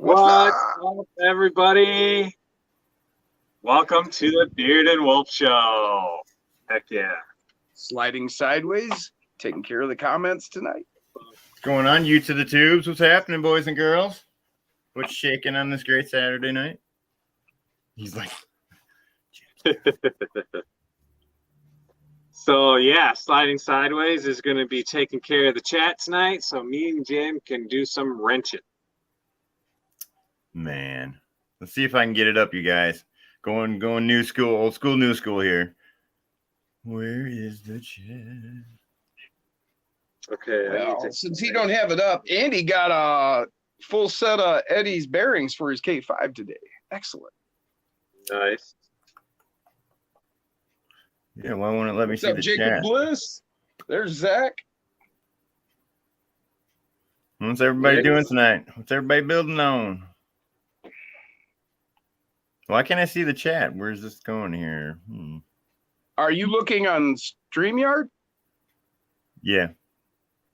What's up, everybody? Welcome to the Beard and Wolf Show. Heck yeah. Sliding sideways, taking care of the comments tonight. What's going on, you to the tubes? What's happening, boys and girls? What's shaking on this great Saturday night? He's like, So, yeah, Sliding Sideways is going to be taking care of the chat tonight, so me and Jim can do some wrenching. man. Let's see if I can get it up, you guys. Going new school, old school, new school here. Where is the chat? Okay. Well, since he don't have it up, Andy got a full set of Eddie's bearings for his K5 today. Excellent. Nice. Yeah, why won't it let me What's see up, the Jacob chat? Bliss? There's Zach. What's everybody Nick. doing tonight? What's everybody building on? Why can't I see the chat? Where's this going here? Are you looking on StreamYard? Yeah.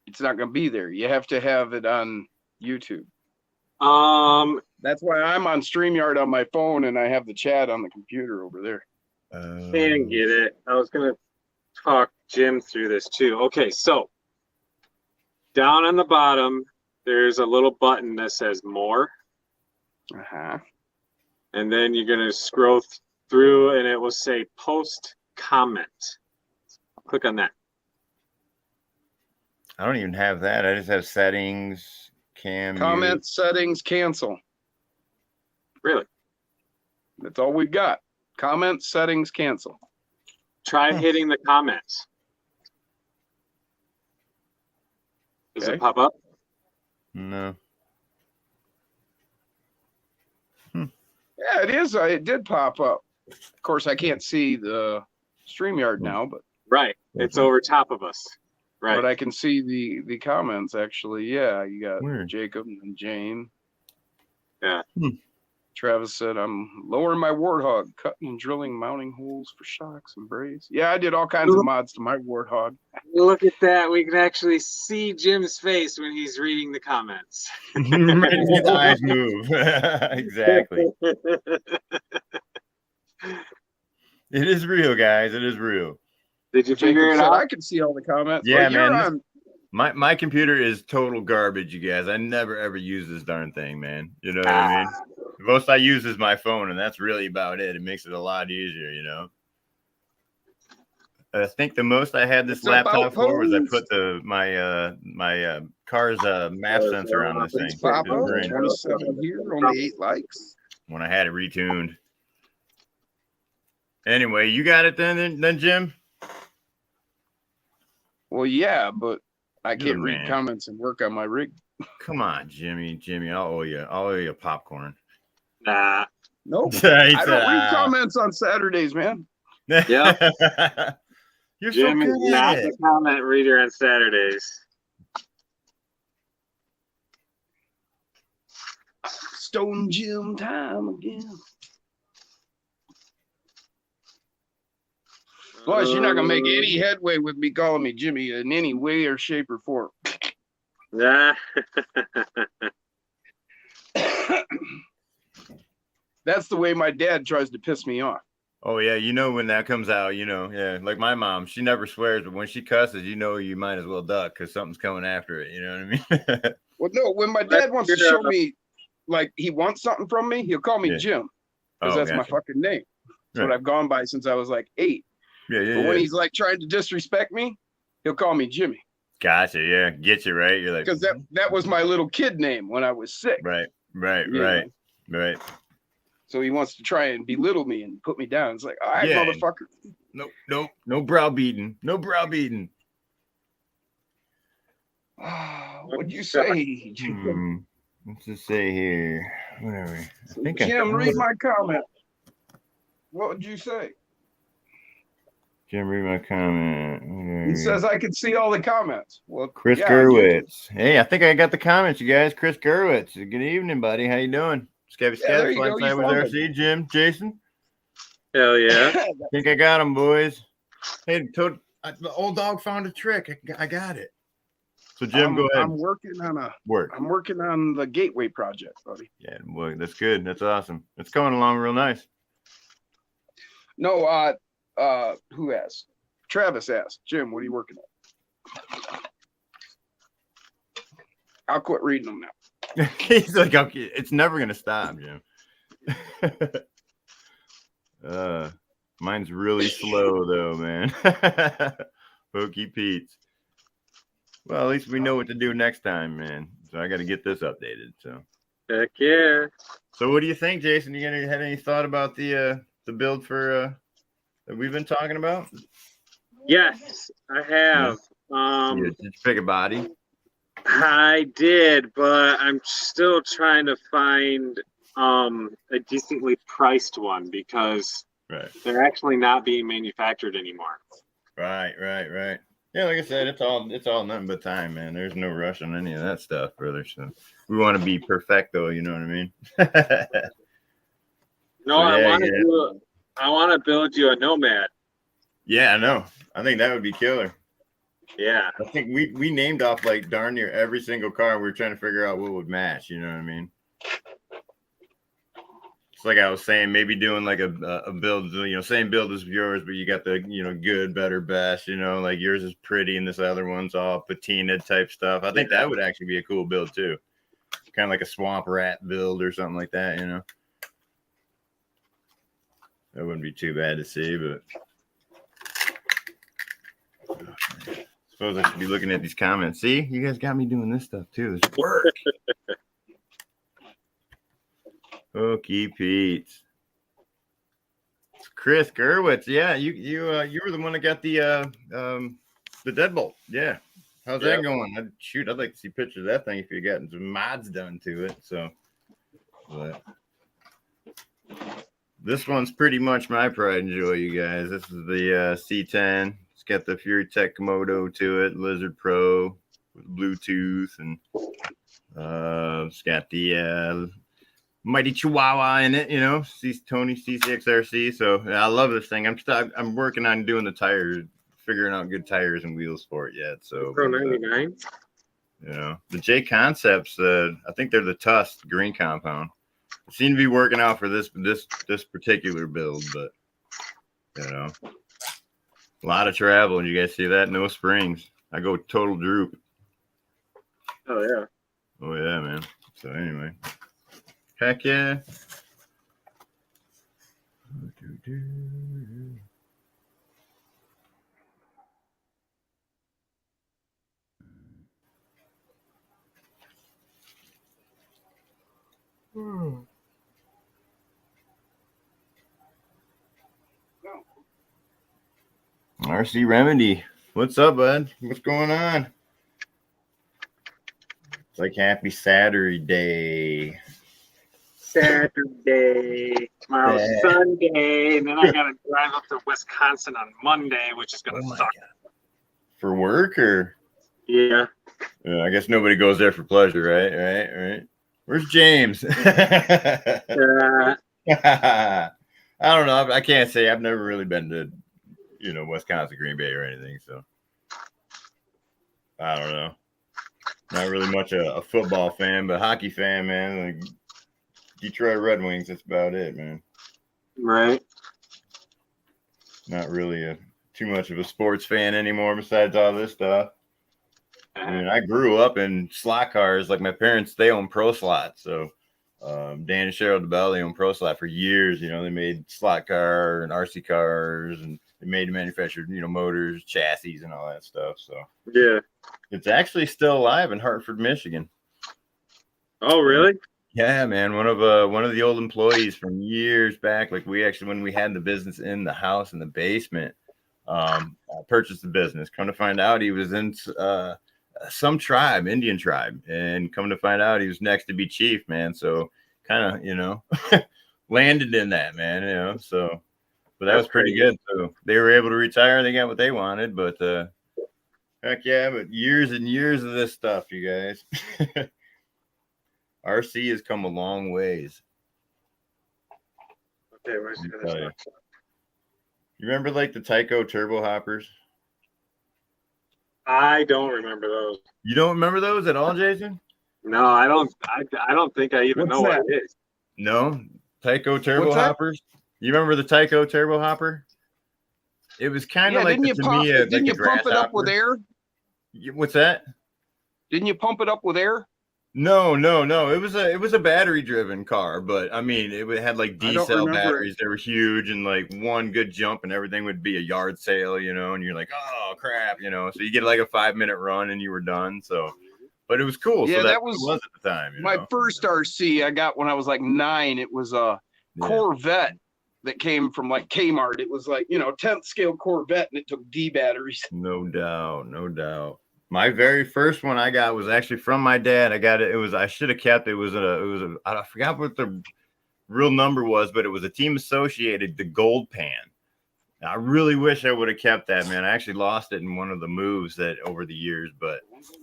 It's not going to be there. You have to have it on YouTube. Can That's why I'm on StreamYard on my phone and I have the chat on the computer over there. get it. I was going to talk Jim through this too. Okay, so down on the bottom, there's a little button that says More. Uh-huh. And then you're going to scroll through and it will say Post Comment. Click on that. I don't even have that. I just have settings, Comment, mute. settings, cancel. Really? That's all we've got. Comment, settings, cancel. Try hitting the comments. Does Okay. it pop up? No. Yeah, it is. It did pop up. Of course, I can't see the StreamYard now, but Right. It's over top of us. Right. but I can see the comments actually. Yeah, you got Weird. Jacob and Jane. Yeah. Travis said, I'm lowering my Warthog, cutting and drilling mounting holes for shocks and brace. Yeah, I did all kinds of mods to my Warthog. Look at that. We can actually see Jim's face when he's reading the comments. His eyes move. Exactly. It is real, guys. It is real. Did you Jacob figure it said, out? I can see all the comments. Yeah, Well, you're man, on. My computer is total garbage, you guys. I never ever use this darn thing, man. You know what I mean? The most I use is my phone, and that's really about it. It makes it a lot easier, you know. I think the most I had this What's up, laptop for was I Outpost? put my car's map sensor on this Thanks, thing. Papa. It was great. 27 here, only 8 likes. When I had it retuned. Anyway, you got it then Jim? Well, yeah, but I You're can't the read man. comments and work on my rig. Come on, Jimmy, I'll owe you popcorn. Nah. Nope. He I said, don't read comments on Saturdays, man. Yep. You're Jim so is good not at the it. comment reader on Saturdays. Stone Jim time again. Plus, you're not gonna make any headway with me calling me Jimmy in any way or shape or form. Nah. That's the way my dad tries to piss me off. Oh yeah, you know when that comes out, you know, yeah. Like my mom, she never swears, but when she cusses, you know you might as well duck because something's coming after it. You know what I mean? Well, no, when my dad wants to show me, like, he wants something from me, he'll call me Yeah. Jim, because that's my gotcha. fucking name. That's Right. what I've gone by since I was like 8. Yeah. But when he's like trying to disrespect me, he'll call me Jimmy, Gotcha. Yeah, get you right. You're like, because that was my little kid name when I was 6. right. You know? So he wants to try and belittle me and put me down. It's like, all right, Yeah. motherfucker. No browbeating. No browbeating. What'd you say? What's it say here? Whatever. I think Jim, read my comment. What would you say? Jim, read my comment. Whatever. He says I can see all the comments. Well, Chris yeah, Gerwitz. Hey, I think I got the comments, you guys. Chris Gerwitz. Good evening, buddy. How you doing? Scabby Yeah, there Scab, you go. Flying You Sideways found RC, Jim, Jason. Hell yeah. Think I got him, boys. Hey, the old dog found a trick. I got it. So Jim, go ahead. I'm working on Work. I'm working on the Gateway project, buddy. Yeah, boy, that's good. That's awesome. It's coming along real nice. No, who asked? Travis asked. Jim, what are you working on? I'll quit reading them now. He's like, okay, it's never gonna stop, Jim. Mine's really slow though, man. Pokey Pete's. Well, at least we know what to do next time, man. So I got to get this updated. So Heck yeah. So what do you think, Jason? You gonna had any thought about the build for that we've been talking about? Yes, I have. Did you pick a body? I did, but I'm still trying to find a decently priced one because Right. they're actually not being manufactured anymore. Right. Yeah, like I said, it's all nothing but time, man. There's no rush on any of that stuff, brother. So we want to be perfecto, you know what I mean? No, So, I want to build you a Nomad. Yeah, I know. I think that would be killer. Yeah. I think we named off like darn near every single car. We were trying to figure out what would match, you know what I mean? It's like I was saying, maybe doing like a build, same build as yours, but you got the, good, better, best, like yours is pretty and this other one's all patina type stuff. I think that would actually be a cool build too. Kind of like a swamp rat build or something like that, That wouldn't be too bad to see, but suppose I should be looking at these comments. See, you guys got me doing this stuff too. This work. Pokey Pete. Chris Gerwitz. Yeah, you were the one that got the deadbolt. Yeah. How's that going? I'd like to see pictures of that thing if you gotten some mods done to it. So, but this one's pretty much my pride and joy, you guys. This is the C10. It's got the Fury Tech Komodo to it, Lizard Pro with Bluetooth, and it's got the Mighty Chihuahua in it, Tony CCXRC. So I love this thing. I'm working on doing the tires, figuring out good tires and wheels for it yet. So Pro 99. The J Concepts. I think they're the Tusk green compound. They seem to be working out for this particular build, but a lot of travel. And you guys see that? No springs. I go total droop. Oh yeah. Oh yeah, man. So anyway. Heck yeah. RC Remedy. What's up, bud? What's going on? It's like happy Saturday. Tomorrow's Sunday, and then I gotta drive up to Wisconsin on Monday, which is gonna suck. God. For work or? Yeah. I guess nobody goes there for pleasure, right? Where's James? I don't know. I can't say. I've never really been to, Wisconsin, Green Bay or anything. So I don't know. Not really much a football fan, but hockey fan, man. Like Detroit Red Wings, that's about it, man. Right. Not really too much of a sports fan anymore besides all this stuff. I mean, I grew up in slot cars. Like my parents, they own Pro Slot. So Dan and Cheryl DeBell, they own Pro Slot for years. They made slot car and RC cars, and they made and manufactured, motors, chassis, and all that stuff. So yeah, it's actually still alive in Hartford, Michigan. Oh, really? Yeah, man. One of the old employees from years back, like when we had the business in the house in the basement, purchased the business. Come to find out, he was in some tribe, Indian tribe, and come to find out, he was next to be chief, man. So kind of, landed in that, man. So, but that was pretty good. So they were able to retire. They got what they wanted, but heck yeah, but years and years of this stuff, you guys. RC has come a long ways. Okay, where's the other You stuff? remember like the Tyco turbo hoppers? I don't remember those. You don't remember those at all, Jason? No, I don't. I don't think I even What's know that? what it is. No, Tyco turbo What's that? hoppers. You remember the Tyco turbo hopper? It was kind of Yeah, like didn't the you Tamiya, didn't you pump it up with air? What's that? Didn't you pump it up with air? No. It was a battery driven car, but I mean, it had like I D don't cell remember it. batteries. They were huge, and like one good jump, and everything would be a yard sale, you know. And you're like, oh crap, you know. So you get like a 5-minute run, and you were done. So, but it was cool. Yeah, so that what was it was at the time. You My know? first RC I got when I was like 9. It was a Yeah. Corvette that came from like Kmart. It was like, 10th scale Corvette, and it took D batteries. No doubt, no doubt. My very first one I got was actually from my dad. I got it. I should have kept it. It was I forgot what the real number was, but it was a Team Associated, the Gold Pan. I really wish I would have kept that, man. I actually lost it in one of the moves that over the years, but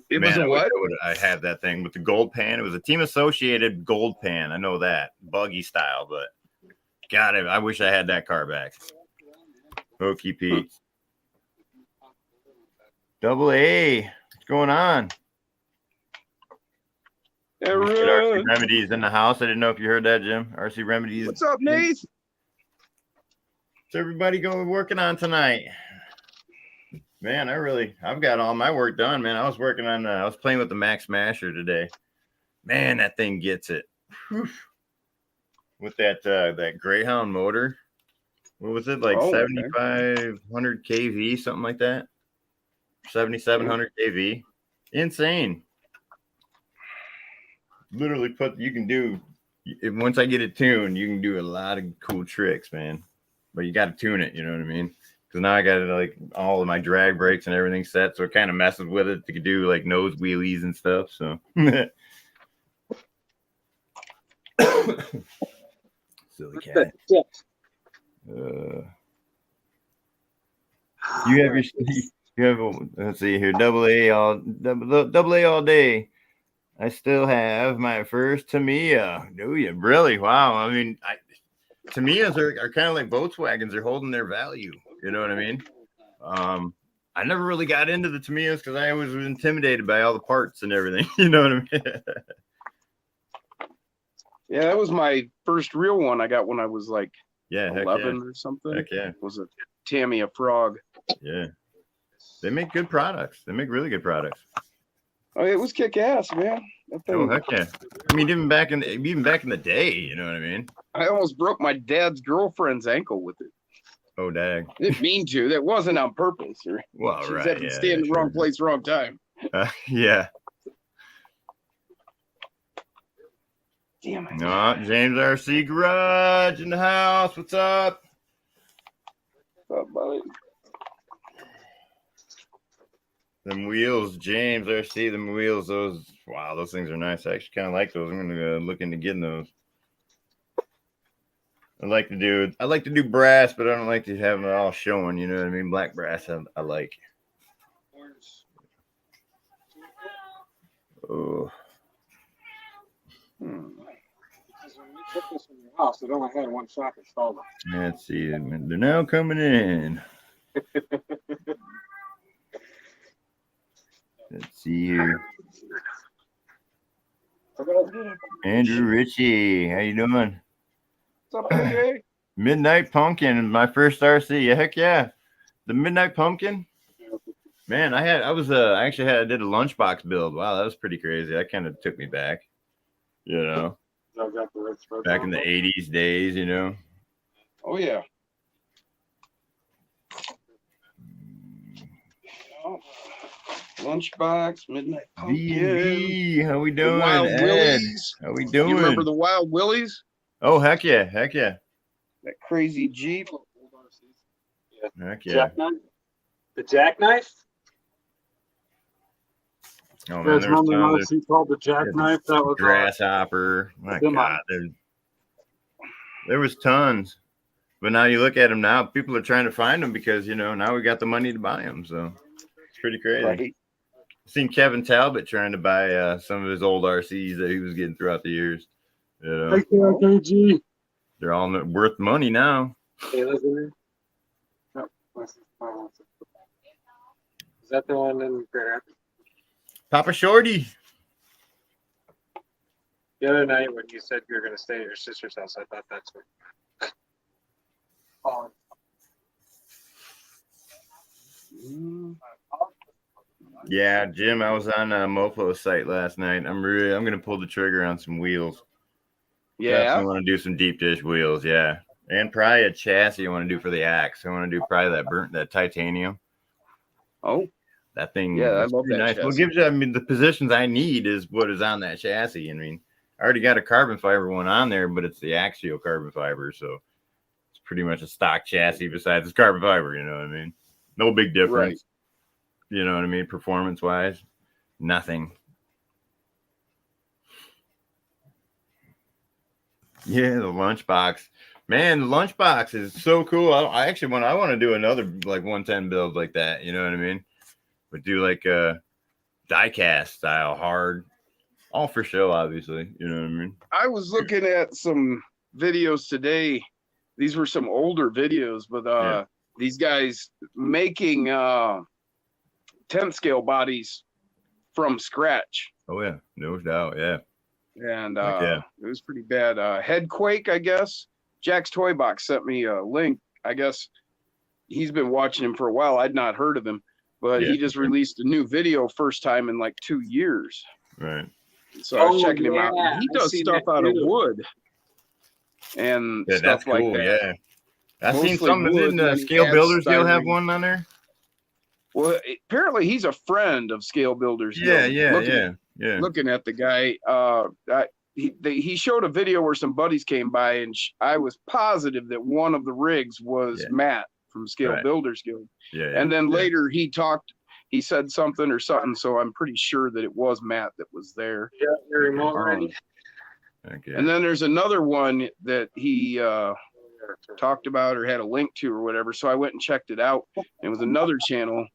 It man, was a what? I had that thing with the Gold Pan. It was a Team Associated Gold Pan. I know that buggy style, but God, I wish I had that car back. Hokey Pete. Double A, what's going on? RC Remedies in the house. I didn't know if you heard that, Jim. RC Remedies. What's up, Nate? What's everybody working on tonight? Man, I've got all my work done, man. I was playing with the Max Smasher today. Man, that thing gets it. Whew. With that Greyhound motor. What was it, like 7,500 kV, something like that? 7,700 kV. Insane. Literally once I get it tuned, you can do a lot of cool tricks, man. But you got to tune it, you know what I mean? Because now I got like all of my drag brakes and everything set, so it kind of messes with it to do like nose wheelies and stuff. So silly cat. Let's see here, double A all day. I still have my first Tamiya. Do you really? Wow. I mean, Tamiyas are kind of like Volkswagens. They're holding their value. You know what I mean? I never really got into the Tamiyas because I was intimidated by all the parts and everything. You know what I mean? Yeah, that was my first real one. I got when I was like 11 or something. Heck yeah. It was a Tamiya Frog. Yeah. They make good products. They make really good products. Oh, it was kick ass, man. Oh, heck yeah. I mean, even back in the day, you know what I mean? I almost broke my dad's girlfriend's ankle with it. Oh, dag. Didn't mean to. That wasn't on purpose. Well, She right. had to stay in the wrong place, wrong time. Yeah. Damn it. No, James RC Garage in the house. What's up? What's up, buddy? Them wheels, James RC, them wheels, those things are nice. I actually kind of like those. I'm gonna look into getting those. I like to do brass, but I don't like to have it all showing, you know what I mean? Black brass I like. Oh. House, it only had one shock installed. Let's see. They're now coming in. Let's see here. Andrew Ritchie, how you doing? What's up, AJ? Midnight Pumpkin, my first RC. Heck yeah. The Midnight Pumpkin. Man, I did a lunchbox build. Wow, that was pretty crazy. That kind of took me back. You know. Back in the 80s days, you know. Oh yeah. Lunchbox, Midnight Pumpkin. VV, how we doing? Wild Ed? Willies. How we doing? You remember the Wild Willies? Oh, heck yeah. Heck yeah. That crazy Jeep. Heck yeah. Jackknife? The Jackknife? Oh, man, There's there was one tons he called the Jackknife. That was Grasshopper. My Come God. There was tons. But now you look at them now, people are trying to find them because, you know, now we got the money to buy them. So it's pretty crazy. Right. I've seen Kevin Talbot trying to buy some of his old RCs that he was getting throughout the years. You know, KG. they're all worth money now. Is that the one in Grand Rapids? Papa Shorty. The other night when you said you were going to stay at your sister's house, I thought that's where. Oh, Yeah, Jim, I was on Mofo's site last night. I'm gonna pull the trigger on some wheels. Yeah. I want to do some deep dish wheels, yeah. And probably a chassis I want to do for the axe. I want to do probably that titanium. Oh, That thing, yeah, I is love pretty that nice. Well, chassis. gives you, I mean, the positions I need is what is on that chassis. I mean, I already got a carbon fiber one on there, but it's the axial carbon fiber, so it's pretty much a stock chassis besides it's carbon fiber. You know what I mean? No big difference. Right. You know what I mean? Performance wise, nothing. Yeah, the lunchbox. Man, the lunchbox is so cool. I actually want to do another like 110 build like that. You know what I mean? But do like a die cast style, hard, all for show, obviously. You know what I mean? I was looking at some videos today. These were some older videos, but these guys making 10 scale bodies from scratch. Oh yeah, no doubt. Yeah. And yeah. it was pretty bad. Headquake, I guess. Jack's Toy Box sent me a link. I guess he's been watching him for a while. I'd not heard of him, but he just released a new video first time in like 2 years. Right. So I was checking him out. He does stuff out of wood and stuff like that. Yeah. I've seen Mostly some in the Scale Builders. They'll have one on there. Well, apparently he's a friend of Scale Builders. Yeah. Looking at the guy, he showed a video where some buddies came by, and I was positive that one of the rigs was Matt from Scale Builders Guild. And then later he said something or something, so I'm pretty sure that it was Matt that was there. Yeah, your remote ready. Okay. And then there's another one that he talked about or had a link to or whatever. So I went and checked it out. It was another channel,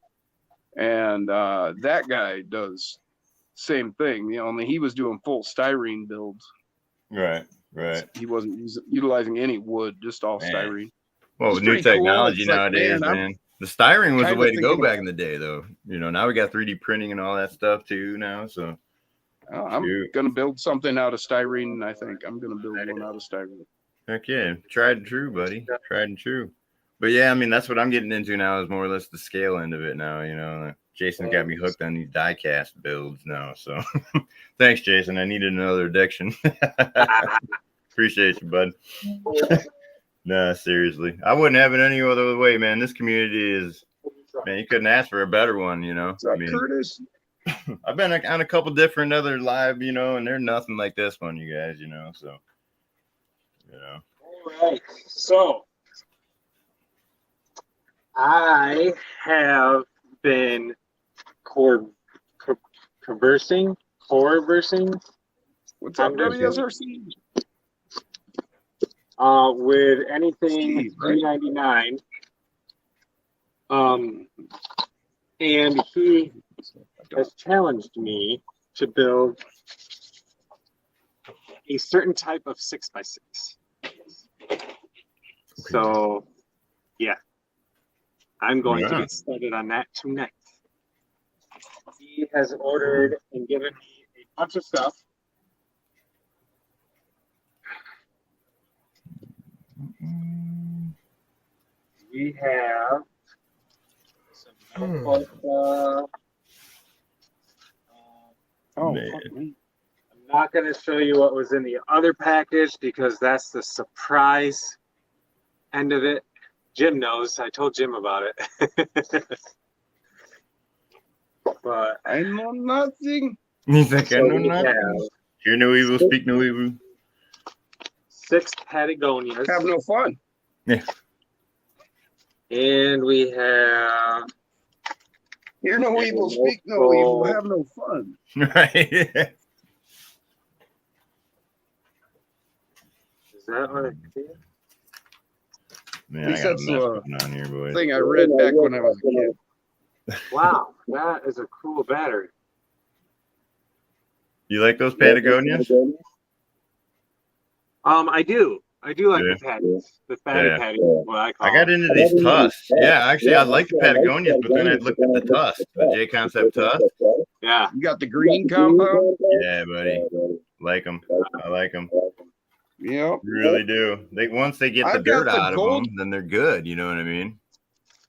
and that guy does same thing. You know, only he was doing full styrene builds. Right. He wasn't utilizing any wood, just all styrene. Well, with new technology nowadays, man. The styrene was the way to go back in the day, though. You know, now we got 3D printing and all that stuff too now. So I'm gonna build something out of styrene. I think I'm gonna build one out of styrene. Heck yeah, tried and true, buddy. Tried and true. But yeah, I mean, that's what I'm getting into now is more or less the scale end of it now. You know, Jason's got me hooked on these die cast builds now. So thanks, Jason. I needed another addiction. Appreciate you, bud. Nah, seriously. I wouldn't have it any other way, man. This community is, man, you couldn't ask for a better one, you know. I mean, Curtis? I've been on a couple different other live, you know, and they're nothing like this one, you guys, you know. So, you know. All right. So, I have been conversing. What's up, WSRC? With anything 399. And he has challenged me to build a certain type of 6x6. So, yeah, I'm going to get started on that tonight. He has ordered and given me a bunch of stuff. We have some I'm not going to show you what was in the other package because that's the surprise end of it. Jim knows. I told Jim about it. But I know nothing. He's like, I know nothing. Hear no evil, speak no evil. 6 Patagonias. Have no fun. Yeah. And we have. Hear no evil, speak no evil, have no fun. Right. Is that what it is? Man, I got a on here, boys. Thing I read back when I was a kid. Wow, that is a cool battery. You like those Patagonias? I do. I do like Yeah. the patties. The fatty Yeah. patties is what I call I got them. into these tusks. Yeah, actually, I like the Patagonias, but then I looked at the tusks, the J Concept tusk. Yeah. You got the green compound. Yeah, buddy, like them. I like them. Yep. Really do. They once they get the I've got dirt the out of gold- them, then they're good. You know what I mean?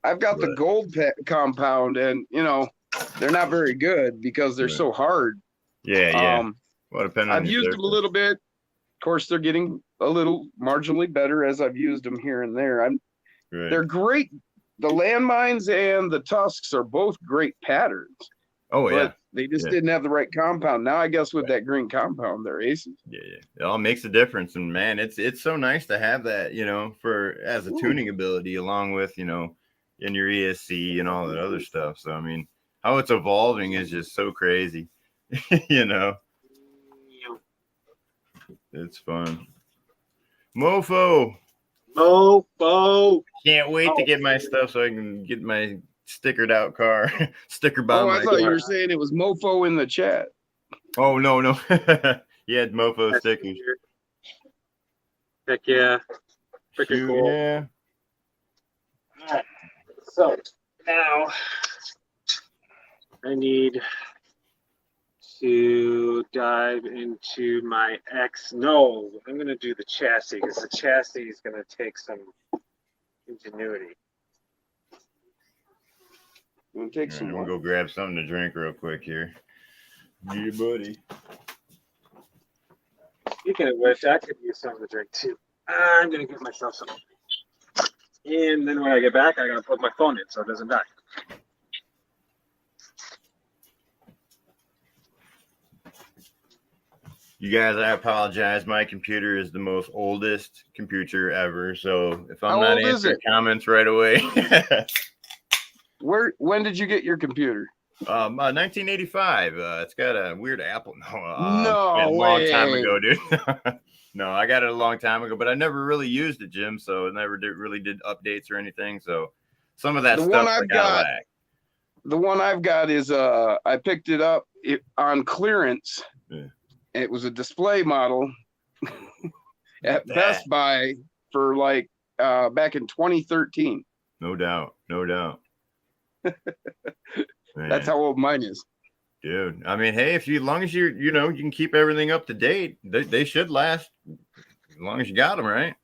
I've got the But- gold compound, and they're not very good because they're Right. so hard. Yeah. Well, depending on I've your used them a surface. little bit. Of course, they're getting a little marginally better as I've used them here and there. Right. They're great. The landmines and the tusks are both great patterns, Oh yeah. but they just Yeah. didn't have the right compound. Now I guess with that green compound, they're aces. Yeah. It all makes a difference, and man, it's so nice to have that, for as a tuning ability, along with in your ESC and all that other stuff. So I mean, how it's evolving is just so crazy. It's fun. Mofo. Can't wait to get my stuff so I can get my stickered out car. Sticker bomb. I thought you were saying it was Mofo in the chat. Oh no. You had Mofo stickers. Heck yeah. Freaking Shoot, cool. yeah. Alright. So now I need to dive into my X. No, I'm going to do the chassis because the chassis is going to take some ingenuity. We'll take some We'll more. go grab something to drink real quick here. Yeah, buddy. Speaking of which, I could use something to drink too. I'm going to get myself some. And then when I get back, I got to plug my phone in so it doesn't die. You guys, I apologize. My computer is the most oldest computer ever. So if I'm How not old is answering it? comments right away, When did you get your computer? 1985. It's got a weird Apple. No, No a long time way. ago, dude. No, I got it a long time ago, but I never really used it, Jim. So it never really did updates or anything. So some of that The stuff one I've got- The one I've got is I picked it up on clearance. Yeah. It was a display model at Best Buy for back in 2013. No doubt. That's how old mine is. Dude, I mean, hey, as long as you can keep everything up to date, they should last as long as you got them, right?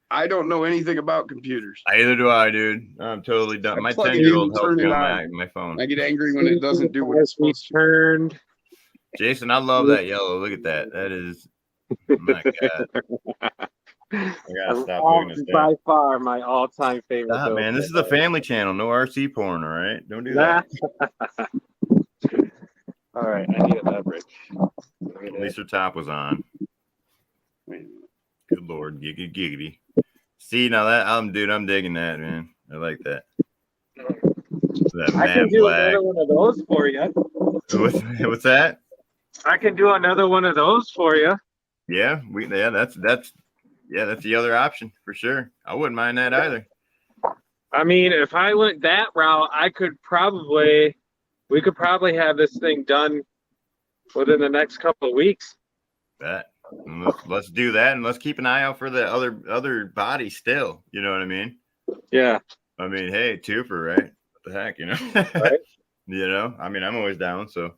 I don't know anything about computers. Either do I, dude. I'm totally done. I My plug it in 10-year-old and helps turn me it on on. my phone. I get angry when it doesn't do what it's supposed to. Turned. Jason, I love that yellow. Look at that. That is, my God. I gotta stop looking at that. By far my all-time favorite. Stop, man. This is a family channel. No RC porn, all right? Don't do Nah. that. All right, I need a beverage. At least her top was on. Wait. Good Lord. Giggity. See, now I'm digging that, man. I like that. That I can matte do black. another one of those for you. What's that? I can do another one of those for you. Yeah, that's the other option for sure. I wouldn't mind that either. I mean, if I went that route, we could probably have this thing done within the next couple of weeks. Let's do that, and let's keep an eye out for the other body still. You know what I mean? Yeah. I mean, hey, twofer, right? What the heck, Right. I mean, I'm always down. So,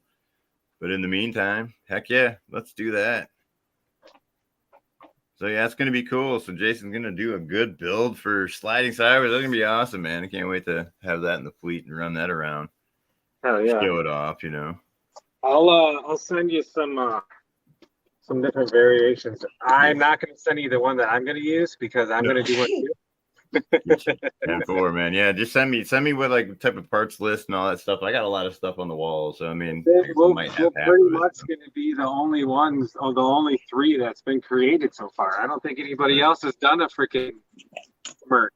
but in the meantime, heck yeah, let's do that. So yeah, it's gonna be cool. So Jason's gonna do a good build for sliding sideways. That's gonna be awesome, man. I can't wait to have that in the fleet and run that around. Hell yeah. Show it off, I'll send you some different variations. I'm not going to send you the one that I'm going to use because I'm going to do one too. 10-4, man. Yeah, just send me with like type of parts list and all that stuff. I got a lot of stuff on the wall, so I mean, We're pretty much going to be the only ones, or the only 3 that's been created so far. I don't think anybody else has done a freaking Merc.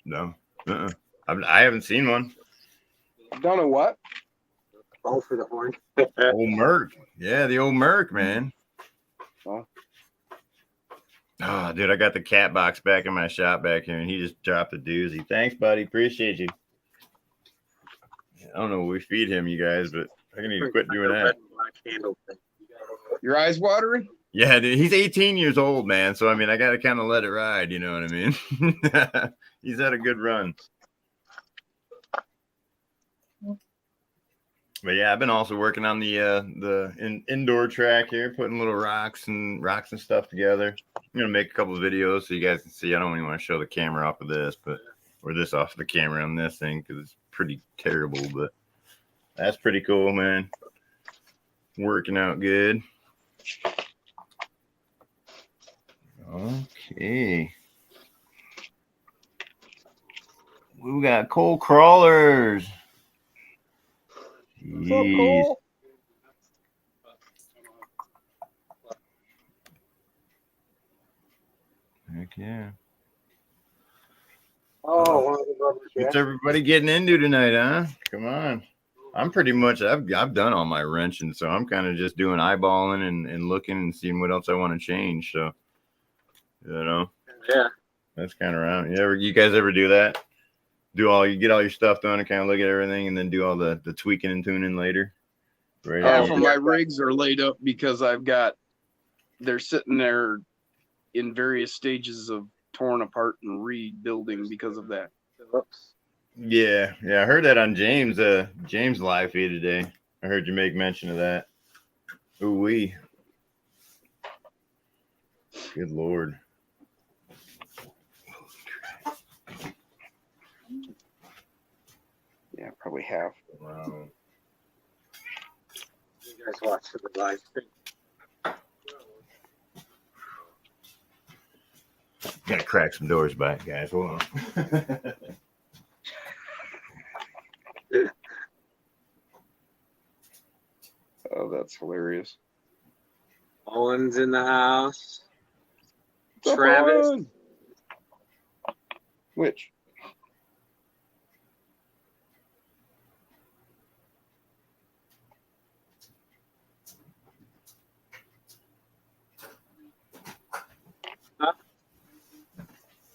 No, I haven't seen one. Done a what? Oh, for the horn. Old Merc, yeah, the old Merc, man. Oh. Oh, dude, I got the cat box back in my shop back here, and he just dropped a doozy. Thanks, buddy. Appreciate you. I don't know what we feed him, you guys, but I need to quit doing that. Black handle thing. Your eyes watering? Yeah, dude, he's 18 years old, man. So I mean, I got to kind of let it ride. You know what I mean? He's had a good run. But yeah, I've been also working on the indoor track here, putting little rocks and stuff together. I'm gonna make a couple of videos so you guys can see. I don't even want to show the camera off of this, or this off of the camera on this thing because it's pretty terrible. But that's pretty cool, man. Working out good. Okay. We got coal crawlers. What's up, Cole? Heck yeah. Oh, what's everybody getting into tonight, huh? Come on. I'm pretty much I've done all my wrenching, so I'm kind of just doing eyeballing and looking and seeing what else I want to change. So yeah, that's kind of around. You guys ever do that? You get all your stuff done and kind of look at everything and then do all the tweaking and tuning later. Right. Half of my rigs are laid up because they're sitting there in various stages of torn apart and rebuilding because of that. Yeah. I heard that on James live feed today. I heard you make mention of that. Ooh wee. Good Lord. Yeah, probably half. Wow. you guys watch the live stream. Gotta crack some doors back, guys. Hold on. Oh, that's hilarious. Owen's in the house. What's up, Travis. Owen? Which?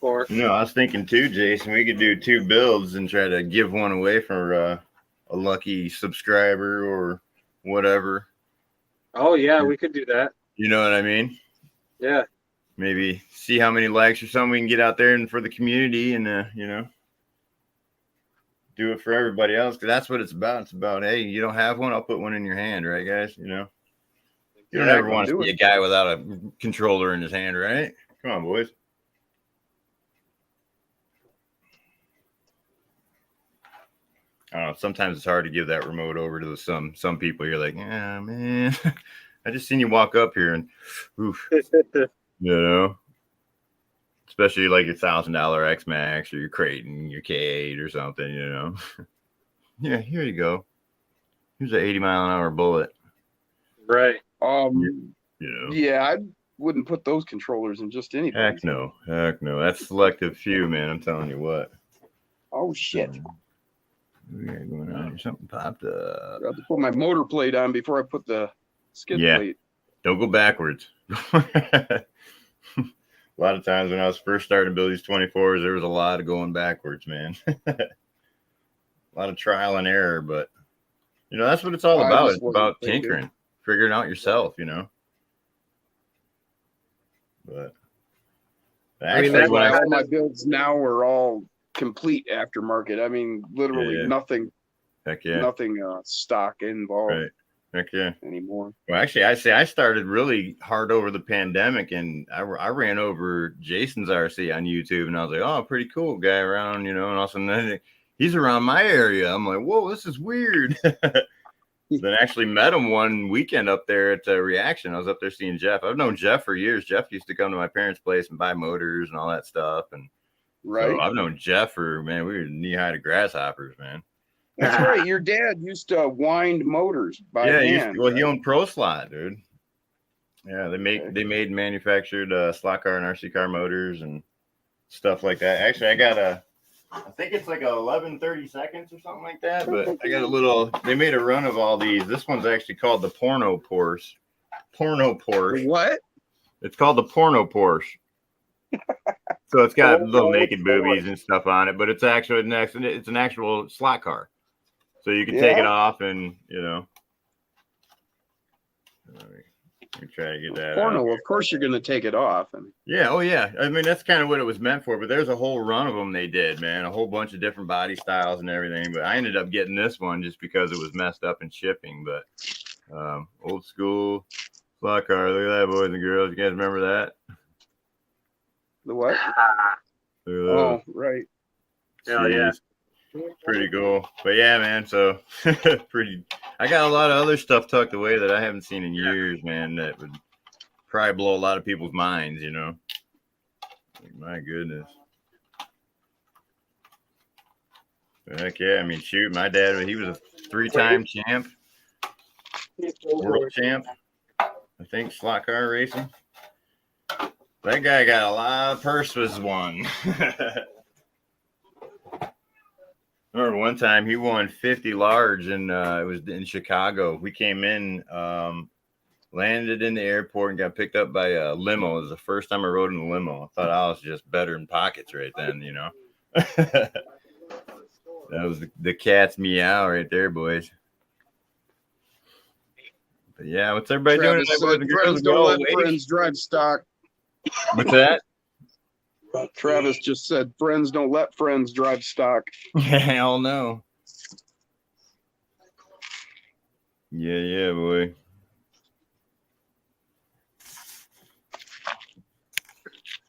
Or I was thinking too, Jason, we could do 2 builds and try to give one away for a lucky subscriber or whatever. oh yeah, we could do that. You know what I mean? Yeah. Maybe see how many likes or something we can get out there and for the community and do it for everybody else, because that's what it's about. It's about, hey, you don't have one, I'll put one in your hand, right, guys? You don't ever want to see a guy without a controller in his hand, right? Come on, boys. I don't know. Sometimes it's hard to give that remote over to some people. You're like, yeah, man, I just seen you walk up here and, oof, especially like your $1,000 X Max or your Creighton, your K8 or something, Yeah, here you go. Here's an 80-mile-an-hour bullet. Right. Yeah, I wouldn't put those controllers in just anything. Heck no. That's selective few, man. I'm telling you what. Oh shit. We got going on here. Something popped up. I have to put my motor plate on before I put the skid plate. Don't go backwards. A lot of times when I was first starting to build these 24s, there was a lot of going backwards, man. A lot of trial and error, but that's what it's all about. It's about tinkering, figuring out yourself, But actually, that's why all my builds now are all complete aftermarket. I mean, literally nothing. Heck yeah. Nothing stock involved. Right. Heck yeah. Anymore. Well, actually, I started really hard over the pandemic, and I ran over Jason's RC on YouTube, and I was like, oh, pretty cool guy around, and all of a sudden he's around my area. I'm like, whoa, this is weird. Then actually met him one weekend up there at Reaction. I was up there seeing Jeff. I've known Jeff for years. Jeff used to come to my parents' place and buy motors and all that stuff, and so I've known Jeff for, man, we were knee high to grasshoppers, man. That's right. Your dad used to wind motors by hand. He owned Pro Slot, dude. Yeah, they made and manufactured slot car and RC car motors and stuff like that. Actually, I think it's like 11:30 seconds or something like that. But I got they made a run of all these. This one's actually called the Porno Porsche. Porno Porsche. What? It's called the Porno Porsche. So it's got little naked boobies and stuff on it, but it's actually it's an actual slot car. So you can take it off and, We try to get that Porno, of course you're gonna take it off. Yeah, oh yeah. I mean, that's kind of what it was meant for. But there's a whole run of them they did, man. A whole bunch of different body styles and everything. But I ended up getting this one just because it was messed up in shipping. But old school slot car. Look at that, boys and girls. You guys remember that? The what? Oh, right. Hell yeah. Pretty cool. But yeah, man. So pretty. I got a lot of other stuff tucked away that I haven't seen in years, man. That would probably blow a lot of people's minds, you know. Like, my goodness. Heck yeah. I mean, shoot, my dad, he was a 3-time champ, world champ, I think, slot car racing. That guy got a lot of purses won. Remember one time he won 50 large and it was in Chicago. We came in, landed in the airport and got picked up by a limo. It was the first time I rode in a limo. I thought I was just better in pockets right then, you know. That was the cat's meow right there, boys. But yeah, what's everybody doing tonight? Friends don't let friends drive stock. What's that? Travis just said, friends don't let friends drive stock. Hell no. Yeah, boy.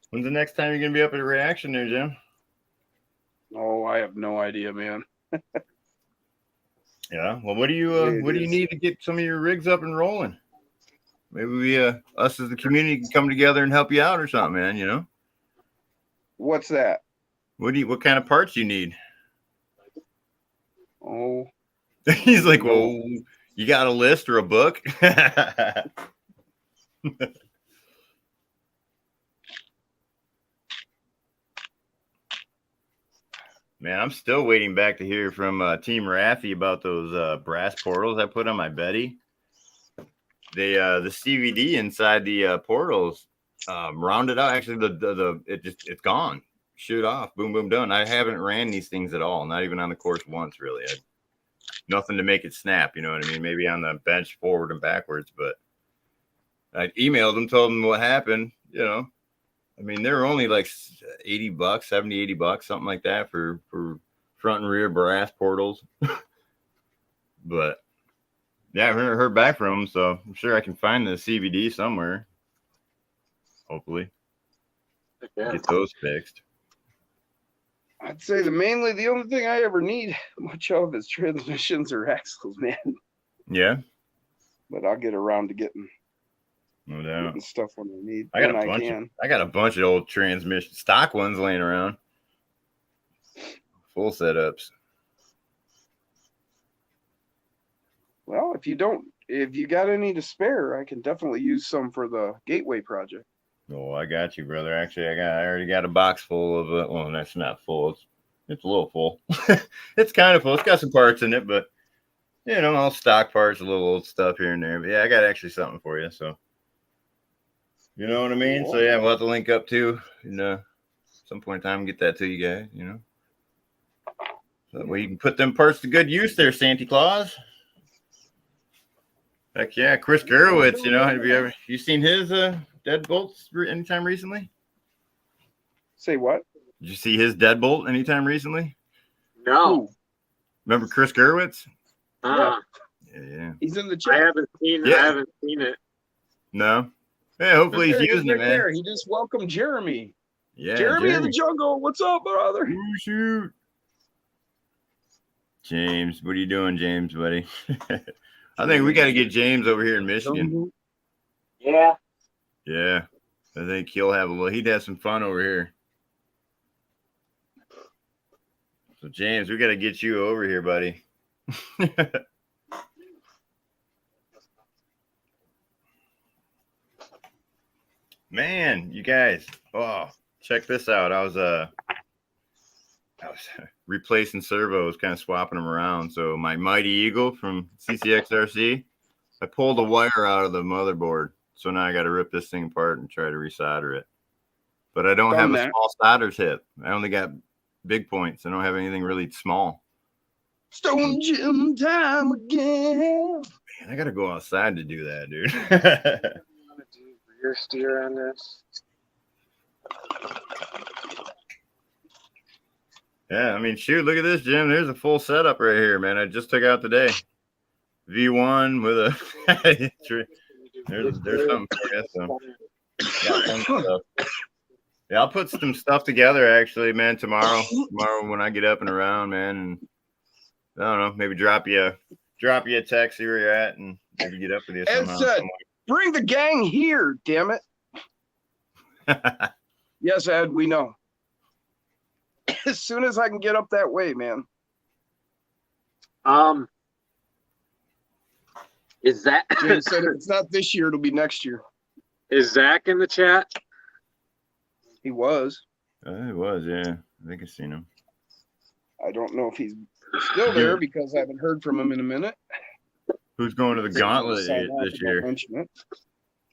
When's the next time you're going to be up at a reaction there, Jim? Oh, I have no idea, man. Yeah. Well, what do you need to get some of your rigs up and rolling? Maybe we, us as the community can come together and help you out or something, man, you know? What's that? What kind of parts you need? Oh. He's like, well, you got a list or a book? Man, I'm still waiting back to hear from Team Raffi about those brass portals I put on my Betty. They the CVD inside the portals rounded out. Actually, it's gone. Shoot off. Boom, boom, done. I haven't ran these things at all. Not even on the course once, really. Nothing to make it snap. You know what I mean? Maybe on the bench forward and backwards. But I emailed them, told them what happened. You know, I mean, they were only like $80, $70, $80, something like that for front and rear brass portals. But yeah, I've never heard back from them, so I'm sure I can find the CVD somewhere. Hopefully, get those fixed. I'd say mainly the only thing I ever need much of is transmissions or axles, man. Yeah, but I'll get around to getting stuff when I need. I got a bunch of old transmission stock ones laying around, full setups. Well, if you got any to spare, I can definitely use some for the Gateway project. Oh, I got you, brother. Actually, I already got a box full of it. Well, that's not full. It's a little full. It's kind of full. It's got some parts in it, but you know, all stock parts, a little old stuff here and there. But yeah, I got actually something for you. So you know what I mean? So yeah, we'll have to link up too, and some point in time get that to you guys, you know. So that way you can put them parts to good use there, Santa Claus. Heck yeah, Chris Gerowitz, you know, have you seen his deadbolts anytime recently? Say what? Did you see his deadbolt anytime recently? No. Remember Chris Gerowitz? Yeah. He's in the chat. I haven't seen it. No. Yeah, hopefully he's using it, man. There. He just welcomed Jeremy. Yeah, Jeremy in the jungle. What's up, brother? Ooh, shoot. James, what are you doing, James, buddy? I think we got to get James over here in Michigan. Yeah. Yeah. I think he'd have some fun over here. So, James, we got to get you over here, buddy. Man, you guys, check this out. I was replacing servos, kind of swapping them around. So my Mighty Eagle from CCXRC, I pulled a wire out of the motherboard. So now I got to rip this thing apart and try to resolder it. But I don't have a small solder tip. I only got big points. I don't have anything really small. Stone Jim time again. Man, I got to go outside to do that, dude. Rear steer on this. Yeah, I mean, shoot, look at this, Jim. There's a full setup right here, man. I just took out today. V1 with a there's something for you. So got tons of stuff. Yeah, I'll put some stuff together actually, man, tomorrow when I get up and around, man, and I don't know, maybe drop you a text, see where you're at, and maybe get up with you Ed somehow. said, bring the gang here, damn it. Yes, Ed, we know. As soon as I can get up that way, man. Is that James said it's not this year, it'll be next year. is Zach in the chat? He was. It was, yeah. I think I've seen him. I don't know if he's still there because I haven't heard from him in a minute. Who's going to the gauntlet this year?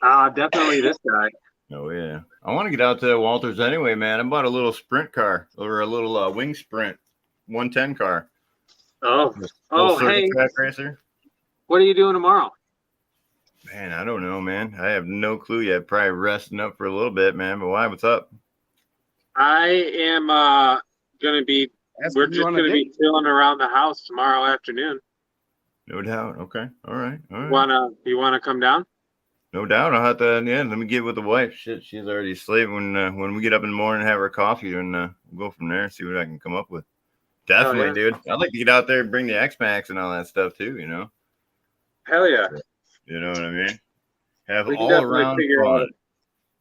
Definitely this guy. Oh yeah, I want to get out to Walters anyway, man. I bought a little sprint car or a little wing sprint 110 car. Hey, track racer. What are you doing tomorrow? Man, I don't know, man. I have no clue yet. Probably resting up for a little bit, man. But why? What's up? I am gonna be. We're just gonna be chilling around the house tomorrow afternoon. No doubt. Okay. All right. You wanna come down? No doubt. I'll have to. Yeah. Let me get with the wife. Shit, she's already asleep. When we get up in the morning and have our coffee, and we'll go from there and see what I can come up with. Definitely, dude. I'd like to get out there and bring the X-Max and all that stuff too. You know. Hell yeah. You know what I mean? Have all around fun.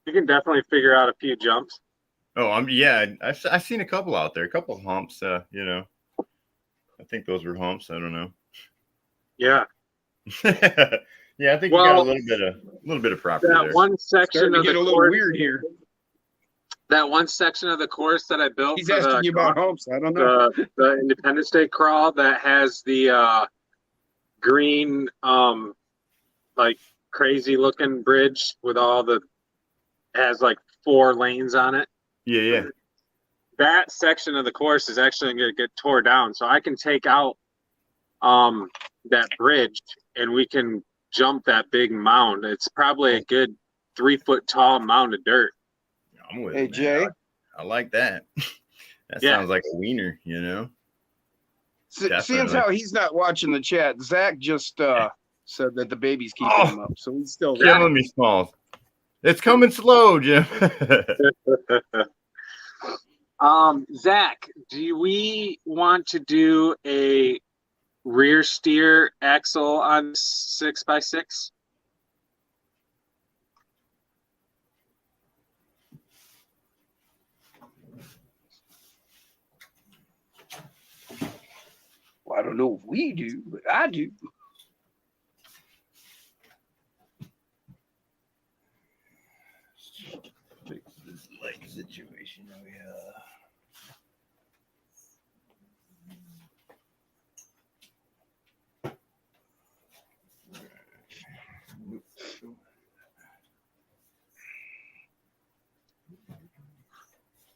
You can definitely figure out a few jumps. Oh, I've seen a couple out there, a couple of humps. You know, I think those were humps. I don't know. Yeah. Yeah, I think you got a little bit of property that there. One section of get the a little course, weird here. That one section of the course that I built. He's asking you about humps. I don't know. The Independence Day crawl that has the green, like crazy looking bridge with has like 4 lanes on it. Yeah. That section of the course is actually going to get tore down, so I can take out that bridge and we can jump that big mound. It's probably a good 3 foot tall mound of dirt. I'm with Hey, Jay. I like that. That sounds like a wiener, you know. Seeing how he's not watching the chat, Zach just said that the baby's keeping him up, so he's still there. Killing me, Smalls. It's coming slow, Jim. Zach, do we want to do a rear steer axle on 6x6? Well, I don't know if we do, but I do. Fix this leg situation.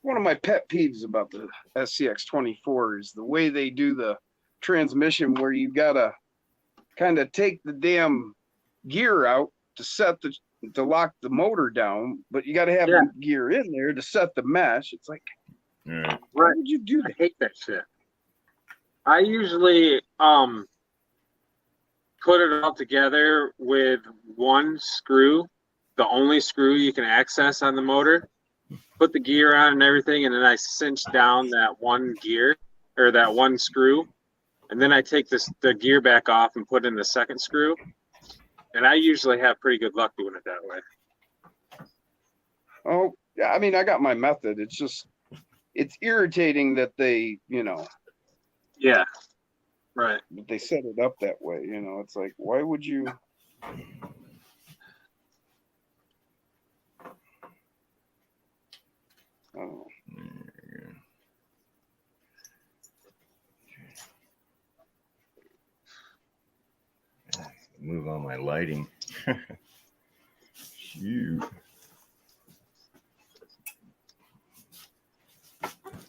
One of my pet peeves about the SCX24 is the way they do the transmission, where you gotta kind of take the damn gear out to lock the motor down, but you gotta have the gear in there to set the mesh. It's like, why would you do that? I hate that shit. I usually put it all together with one screw, the only screw you can access on the motor. Put the gear on and everything, and then I cinch down that one gear or that one screw, and then I take the gear back off and put in the second screw. And I usually have pretty good luck doing it that way. Oh, yeah, I mean, I got my method. It's just, it's irritating that they, Yeah, right. They set it up that way. It's like, why would you? Oh. Move on my lighting. Shoot.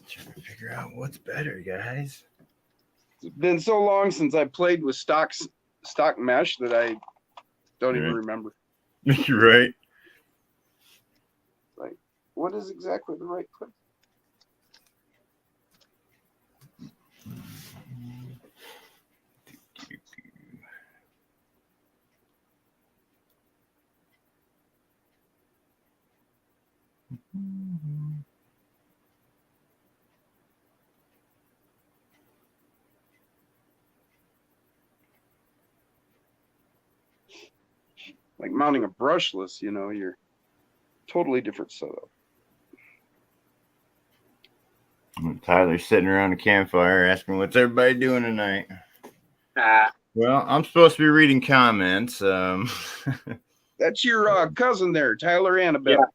Trying to figure out what's better, guys. It's been so long since I played with stock mesh that I don't even remember. You're right. Like, what is exactly the right click? Like mounting a brushless, you know, you're totally different setup. Tyler's sitting around a campfire asking what's everybody doing tonight. Ah. Well, I'm supposed to be reading comments. That's your cousin there, Tyler Annabelle.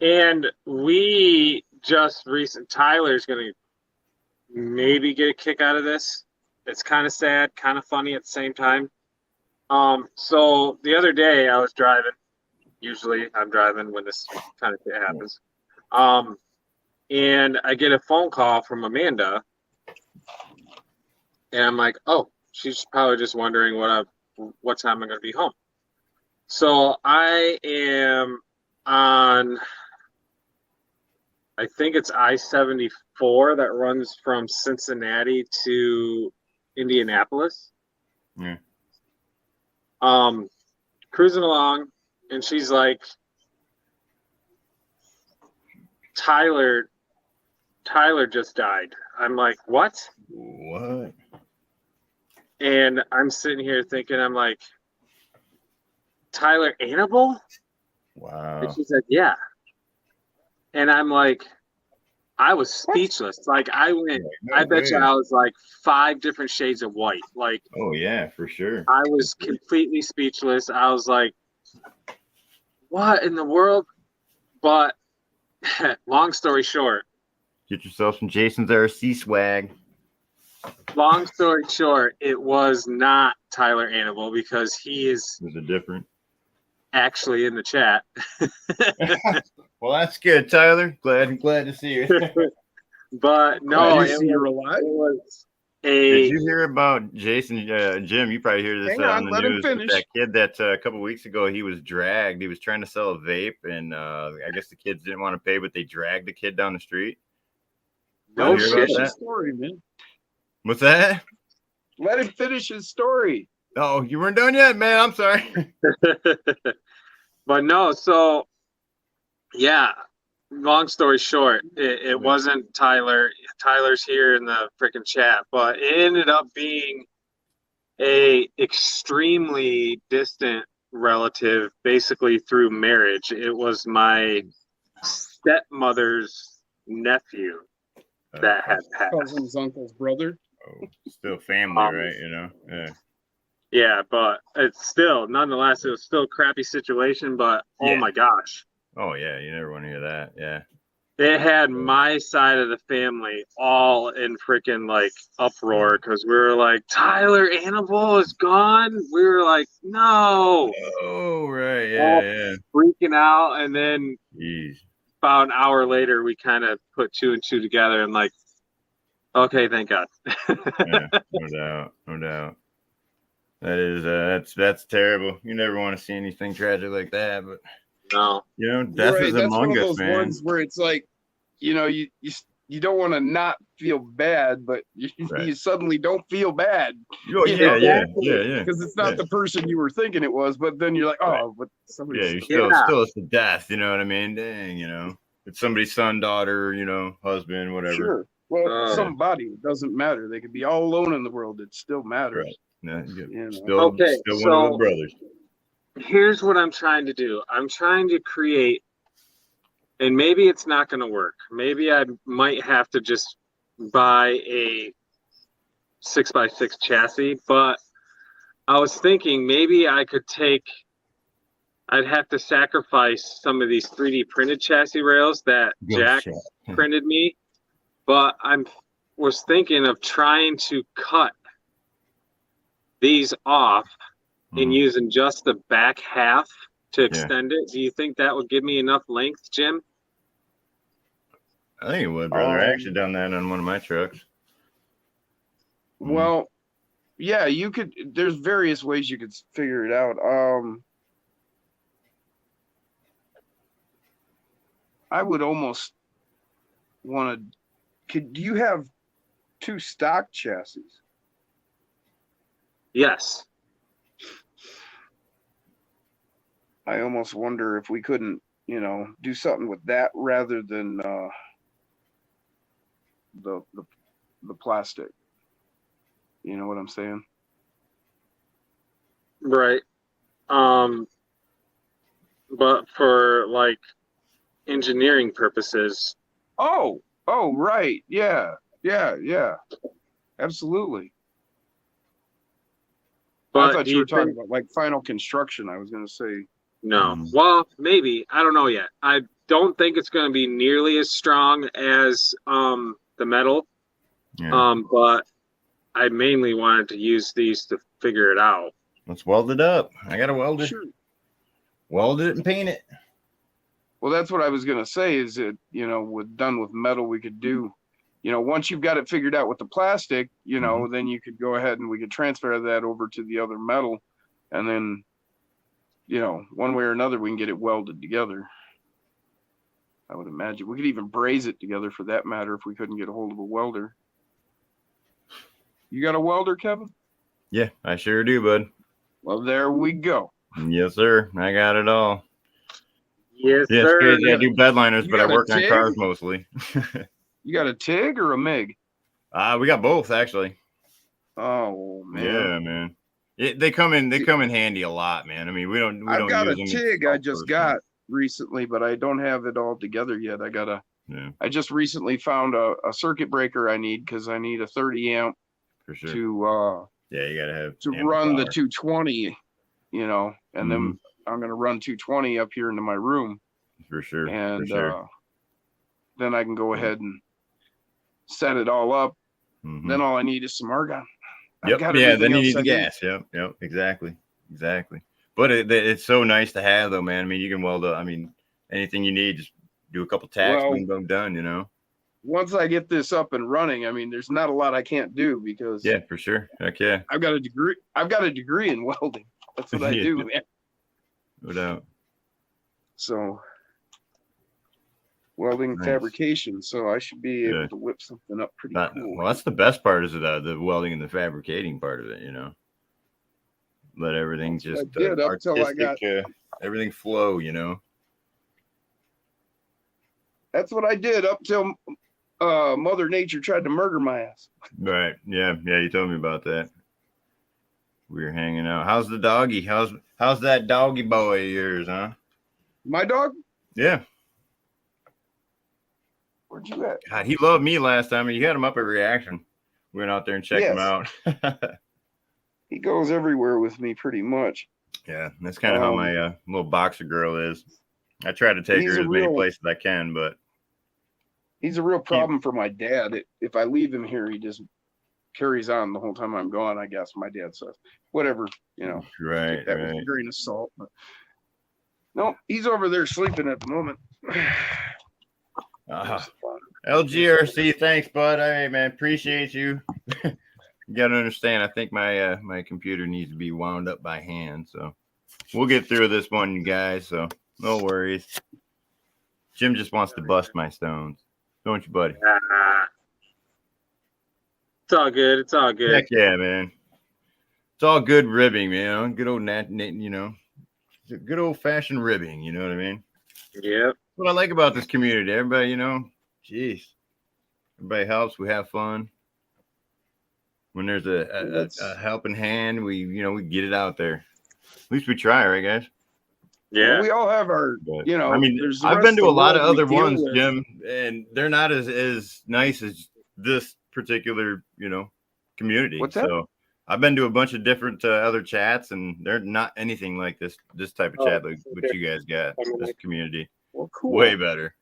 Yeah. And we just Tyler's gonna maybe get a kick out of this. It's kind of sad, kind of funny at the same time. So the other day I was driving. Usually I'm driving when this kind of shit happens. And I get a phone call from Amanda, and I'm like, oh, she's probably just wondering what time I'm going to be home. So I am on, I think it's I-74 that runs from Cincinnati to Indianapolis. Yeah. Cruising along, and she's like, Tyler just died. I'm like, what? What? And I'm sitting here thinking, I'm like, Tyler Annable? Wow. And she said, yeah. And I'm like, I was speechless. Like I went, I bet you I was like 5 different shades of white. Like, oh yeah, for sure. I was completely speechless. I was like, what in the world? But long story short, get yourself some Jason's RC swag. Long story short, it was not Tyler Annable because he is different actually in the chat. Well, that's good, Tyler. Glad to see you. But no, it was Did you hear about Jason? Jim, you probably hear this on the news. That kid that a couple weeks ago he was dragged. He was trying to sell a vape, and I guess the kids didn't want to pay, but they dragged the kid down the street. No shit. Story, man. What's that? Let him finish his story. Oh, you weren't done yet, man. I'm sorry. But no, so yeah. Long story short, it wasn't Tyler. Tyler's here in the freaking chat, but it ended up being a extremely distant relative, basically through marriage. It was my stepmother's nephew that had passed. Cousin's uncle's brother. Oh, still family, right? You know. Yeah. Yeah, but it's still, nonetheless, it was still a crappy situation. But oh my gosh. Oh yeah, you never want to hear that. Yeah. It had my side of the family all in freaking like uproar because we were like, Tyler Annable is gone. We were like, no. Oh right, yeah. Freaking out, and then Jeez. About an hour later, we kind of put 2 and 2 together and like, okay, thank God. Yeah, no doubt. That is that's terrible. You never want to see anything tragic like that, but no, you know, death is among us, man. Ones where it's like, you know, you don't want to not feel bad, but you suddenly don't feel bad. Oh, yeah. Because it's not the person you were thinking it was, but then you're like, oh, but somebody. Yeah, still it's a death. You know what I mean? Dang, you know, it's somebody's son, daughter, you know, husband, whatever. Sure. Well, somebody, it doesn't matter. They could be all alone in the world. It still matters. Right. No, still one of the brothers. Here's what I'm trying to do. I'm trying to create, and maybe it's not going to work. Maybe I might have to just buy a 6x6 chassis, but I was thinking maybe I'd have to sacrifice some of these 3D printed chassis rails that Jack printed me, but was thinking of trying to cut these off and using just the back half to extend it. Do you think that would give me enough length, Jim? I think it would, brother. I actually done that on one of my trucks. Well, yeah, you could. There's various ways you could figure it out. I would almost want to. Do you have 2 stock chassis? Yes. I almost wonder if we couldn't, do something with that rather than the plastic. You know what I'm saying? Right. But for like engineering purposes. Oh, right. Yeah. Absolutely. But I thought you were talking about like final construction. I was going to say. No. Well, maybe. I don't know yet. I don't think it's going to be nearly as strong as the metal. Yeah. But I mainly wanted to use these to figure it out. Let's weld it up. I got to weld it. Sure. Weld it and paint it. Well, that's what I was going to say is that, done with metal, we could do, once you've got it figured out with the plastic, then you could go ahead and we could transfer that over to the other metal. And then, one way or another, we can get it welded together. I would imagine we could even braze it together for that matter if we couldn't get a hold of a welder. You got a welder, Kevin? Yeah, I sure do, bud. Well, there we go. Yes, sir. I got it all. Yes, yeah, sir. Crazy. I do bedliners, but I work on TIG? cars mostly. You got a TIG or a MIG? We got both actually. Oh man. Yeah, man. They come in handy a lot, man. I mean, we don't I've got a use TIG I just got recently, but I don't have it all together yet. I just recently found a circuit breaker I need because I need a 30 amp for sure. to you gotta have to run the 220, and Mm-hmm. then I'm gonna run 220 up here into my room. For sure. And for sure. Then I can go ahead and set it all up. Mm-hmm. Then all I need is some argon. Yep. Yeah. Then you need the gas. Yep. Exactly. But it's so nice to have, though, man. I mean, you can weld up. I mean, anything you need, just do a couple tacks, boom, done. Once I get this up and running, I mean, there's not a lot I can't do because for sure. Heck yeah. I've got a degree in welding. That's what I do, man. No doubt. So welding fabrication. So I should be able to whip something up pretty cool. Well, that's the best part is the welding and the fabricating part of it, Let everything just everything flow, That's what I did up till Mother Nature tried to murder my ass. Right. Yeah. You told me about that. We were hanging out. How's the doggy? How's that doggy boy of yours, huh? My dog? Yeah. Where'd you at? God, he loved me last time, and you had him up at Reaction. We went out there and checked him out. He goes everywhere with me pretty much. Yeah, that's kind of how my little boxer girl is. I try to take her to as many places as I can, but he's a real problem for my dad. If I leave him here, he just carries on the whole time I'm gone, I guess. My dad says, whatever, Right. Take that with a grain of salt. But no, he's over there sleeping at the moment. LGRC, thanks, bud. Hey, man, appreciate you. You gotta understand, I think my computer needs to be wound up by hand, so we'll get through this one, you guys, so no worries. Jim just wants to bust my stones, don't you, buddy? It's all good. Heck yeah, man. It's all good ribbing, man. Good old good old fashioned ribbing, you know what I mean? Yep. What I like about this community, everybody, everybody helps. We have fun. When there's a helping hand, we get it out there. At least we try, right, guys? Yeah. Well, we all have our, I mean, I've been to a lot of other ones, Jim, and they're not as nice as this particular, community. What's that? So I've been to a bunch of different other chats, and they're not anything like this type of chat like what you guys got. This community. Well, cool. Way better.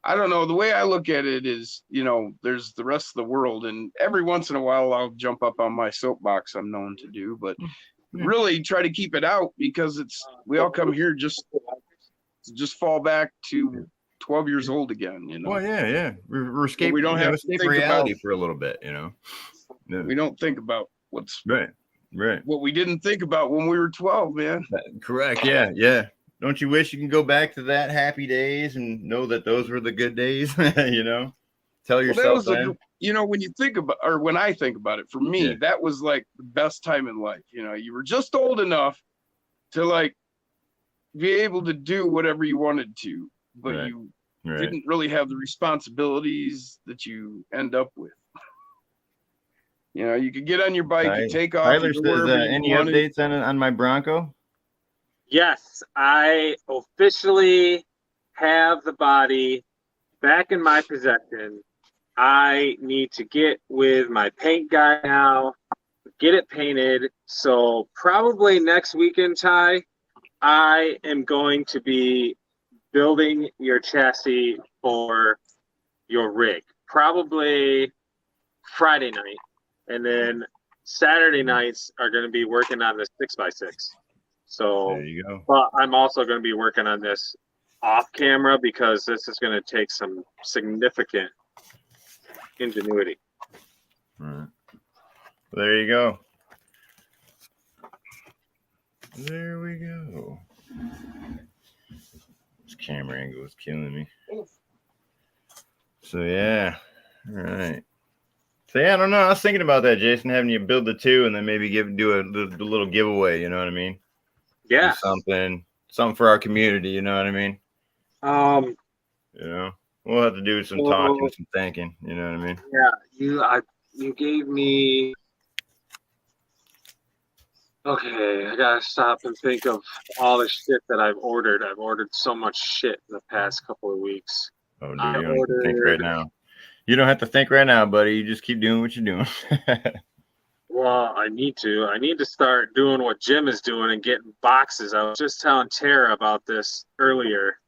I don't know. The way I look at it is, there's the rest of the world, and every once in a while I'll jump up on my soapbox. I'm known to do, but really try to keep it out because we all come here just fall back to 12 years old again. Well, yeah. We're escaping. We don't have to escape think reality about, for a little bit, We don't think about what's right. What we didn't think about when we were 12, man. Correct. Yeah. don't you wish you can go back to that happy days and know that those were the good days? You know, tell yourself that. You know, when you think about, or when I think about it, for me, that was like the best time in life. You know, you were just old enough to like be able to do whatever you wanted to, but you didn't really have the responsibilities that you end up with. You know, you could get on your bike and take off. Tyler says, any updates on my Bronco? Yes, I officially have the body back in my possession. I need to get with my paint guy now, get it painted. So probably next weekend, Ty, I am going to be building your chassis for your rig. Probably Friday night. And then Saturday nights are going to be working on this 6x6. So there you go. But I'm also going to be working on this off camera because this is going to take some significant ingenuity. All right. There you go. There we go. This camera angle is killing me. So yeah. All right. So yeah, I don't know. I was thinking about that, Jason, having you build the two and then maybe do a little giveaway. You know what I mean? Yeah. Do something for our community. You know what I mean? You know, we'll have to do some talking, some thinking. You know what I mean? Yeah. You gave me. Okay, I gotta stop and think of all the shit that I've ordered. I've ordered so much shit in the past couple of weeks. Oh, dude, you don't have to think right now. You don't have to think right now, buddy. You just keep doing what you're doing. Well, I need to. I need to start doing what Jim is doing and getting boxes. I was just telling Tara about this earlier.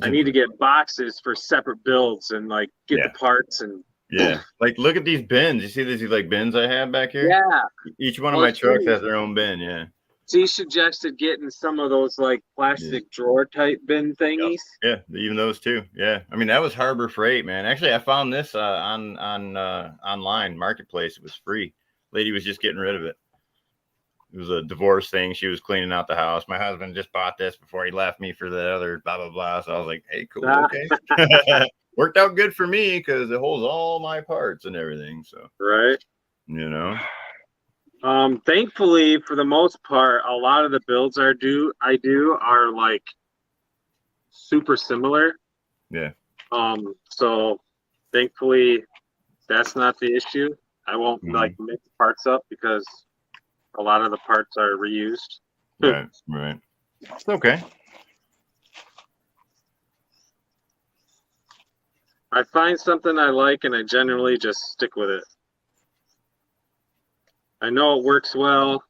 I need to get boxes for separate builds and like get the parts and. Yeah, like look at these bins. You see these like bins I have back here? Yeah. Each one of my trucks has their own bin. Yeah. She suggested getting some of those like plastic drawer type bin thingies. Yeah, even those too. Yeah, I mean that was Harbor Freight, man. Actually, I found this on online marketplace. It was free. Lady was just getting rid of it. It was a divorce thing. She was cleaning out the house. My husband just bought this before he left me for the other blah blah blah. So I was like, hey, cool, okay. Worked out good for me because it holds all my parts and everything. So you know. Thankfully, for the most part, a lot of the builds I do are like super similar. Yeah. So thankfully, that's not the issue. I won't like mix parts up because a lot of the parts are reused. Right. It's okay. I find something I like and I generally just stick with it. I know it works well.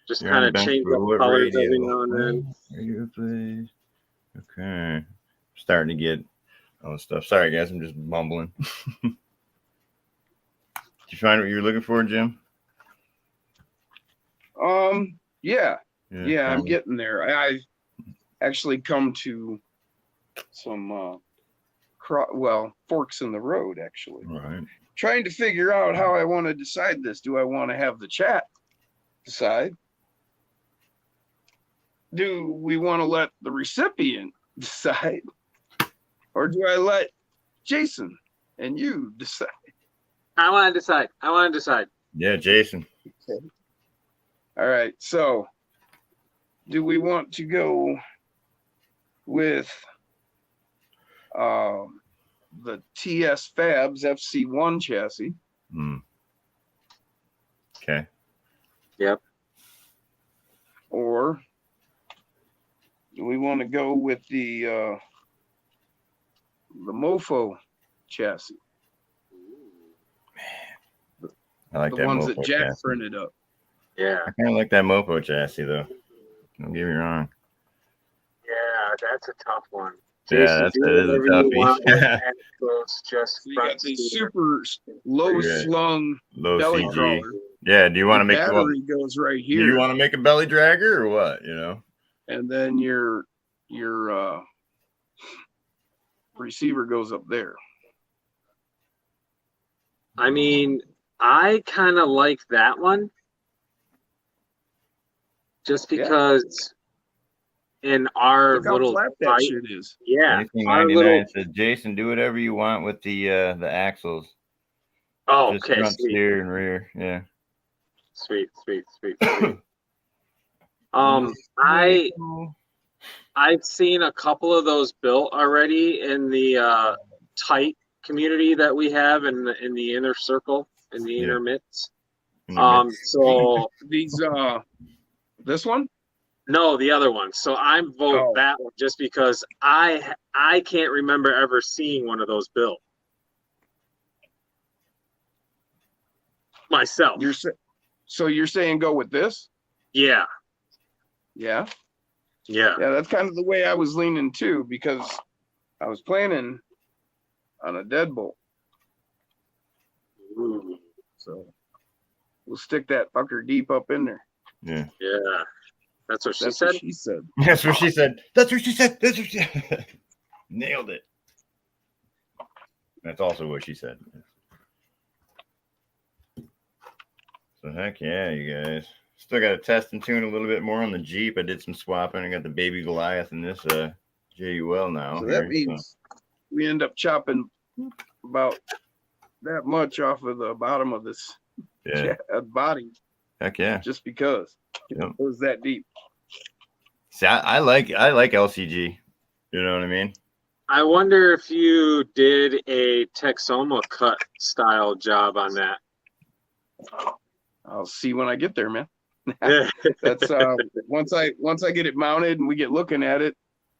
Just kind of change the colors every now and then. Okay. Starting to get all this stuff. Sorry, guys. I'm just mumbling. Did you find what you were looking for, Jim? Yeah, I'm getting there. I've actually come to some forks in the road, actually. Right. Trying to figure out how I want to decide this. Do I want to have the chat decide? Do we want to let the recipient decide? Or do I let Jason and you decide? I want to decide. Yeah, Jason. Okay. All right. So do we want to go with the TS Fabs FC1 chassis? Okay. Yep. Or do we want to go with the Mofo chassis? I like the that ones Mofo that Jack chassis. printed up. Yeah. I kind of like that Mofo chassis, though. Don't get me wrong. Yeah, that's a tough one. Yeah, that is a toughie. Just so you got the super low slung low belly CG. crawler. Yeah, do you want to make battery goes right here? Do you want to make a belly dragger or what? You know, and then your receiver goes up there. I mean, I kind of like that one, just because in our Look how little flat that site. shit is. Yeah, Anything our 99 little. says, Jason, do whatever you want with the axles. Oh, Just okay, front sweet, steer and rear. Yeah. sweet. I I've seen a couple of those built already in the tight community that we have in the inner circle, in the inner midst. So These this one? no, the other one. So I'm vote Oh. that one just because I can't remember ever seeing one of those built myself. So you're saying go with this? Yeah. Yeah. Yeah. Yeah, that's kind of the way I was leaning too, because I was planning on a deadbolt. Ooh. So we'll stick that fucker deep up in there. Yeah. Yeah. That's what she That's said. what she said. That's what she said. That's what she said. That's what she nailed it. That's also what she said. So heck yeah, you guys. Still got to test and tune a little bit more on the Jeep. I did some swapping. I got the baby Goliath and this JUL now. So that means we end up chopping about that much off of the bottom of this body. Heck yeah. Just because it was that deep. See, I like LCG. You know what I mean? I wonder if you did a Texoma cut style job on that. I'll see when I get there, man. That's once I get it mounted and we get looking at it,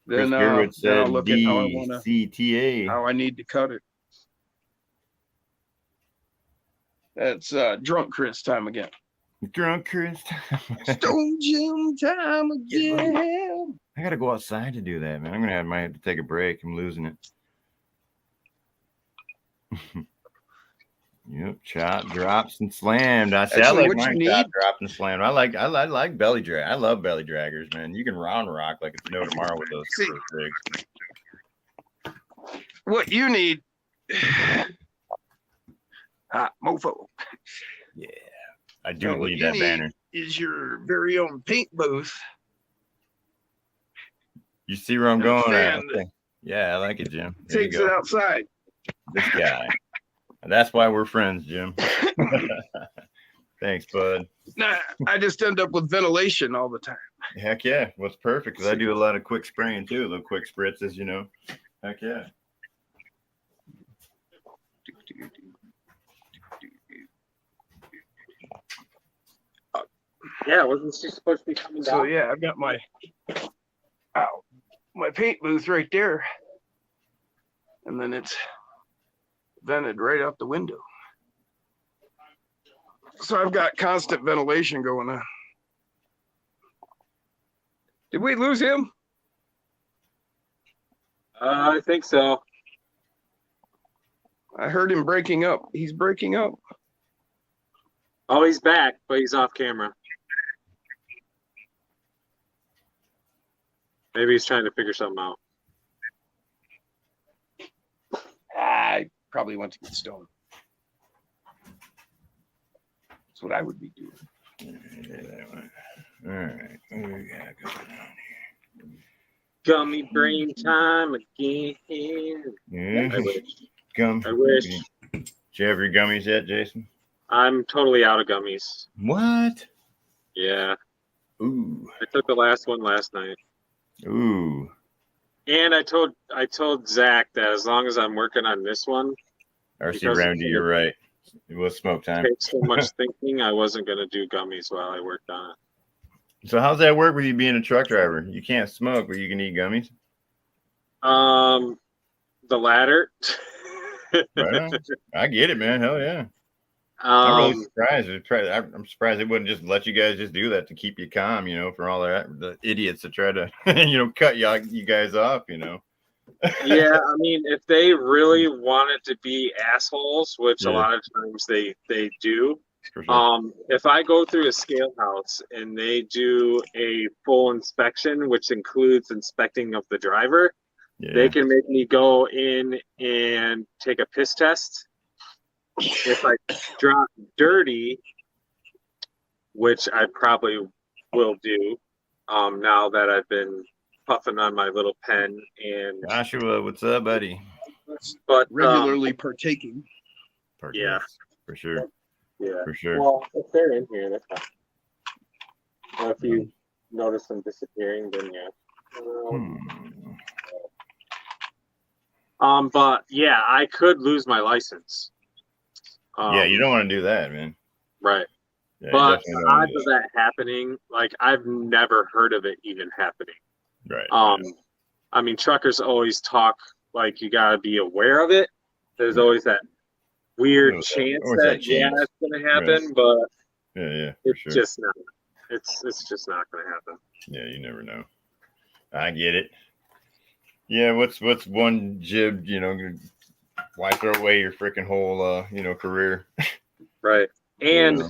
then I'll look at how I want to CTA. how I need to cut it. That's drunk Chris time again. Drunk Chris. Stone Jim time again. I gotta go outside to do that, man. I'm gonna might have to take a break. I'm losing it. Yep, chop, drops, and slammed. I say Actually, I like what mine you chop, need- dropped, and slammed. I like belly drag. I love belly draggers, man. You can round rock like it's no tomorrow with those rigs. What you need, hot mofo. Yeah, I do need that banner. Is your very own paint booth. You see where I'm going at? fan Okay. Yeah, I like it, Jim. There Takes it outside. This guy. That's why we're friends, Jim. Thanks, bud. Nah, I just end up with ventilation all the time. Heck yeah. Well, it's perfect because I do a lot of quick spraying too, little quick spritzes, you know. Heck yeah. Yeah, wasn't she supposed to be coming down? So yeah, I've got my paint booth right there. And then it's vented right out the window. So I've got constant ventilation going on. Did we lose him? I think so. I heard him breaking up. He's breaking up. Oh, he's back, but he's off camera. Maybe he's trying to figure something out. I probably went to get stoned. That's what I would be doing. All right. What do we got going on here? Gummy brain time again. Yeah. I wish. I wish. Did you have your gummies yet, Jason? I'm totally out of gummies. What? Yeah. Ooh. I took the last one last night. Ooh. And I told Zach that as long as I'm working on this one, RC Roundy, you're right. It was smoke time. It takes so much thinking. I wasn't gonna do gummies while I worked on it. So how's that work with you being a truck driver? You can't smoke, but you can eat gummies. The latter. Right on. I get it, man. Hell yeah. I'm really surprised. I'm surprised they wouldn't just let you guys just do that to keep you calm, you know, for all the idiots that try to, cut you guys off, you know. Yeah, I mean, if they really wanted to be assholes, which a lot of times they do, For sure. if I go through a scale house and they do a full inspection, which includes inspecting of the driver, they can make me go in and take a piss test. If I drop dirty, which I probably will do, now that I've been puffing on my little pen, and Joshua, what's up, buddy? but Regularly partaking. Yeah, for sure. Yeah, For sure. Well, if they're in here, that's fine. Well, if you notice them disappearing, then yeah. But yeah, I could lose my license. Yeah, you don't want to do that, man. Right. Yeah, but the odds of that happening, like I've never heard of it even happening. Right. I mean, truckers always talk like you gotta be aware of it. There's always that weird chance that yeah, it's gonna happen, but it's just not. It's just not gonna happen. Yeah, you never know. I get it. Yeah, what's one jib, why throw away your freaking whole career? Right. And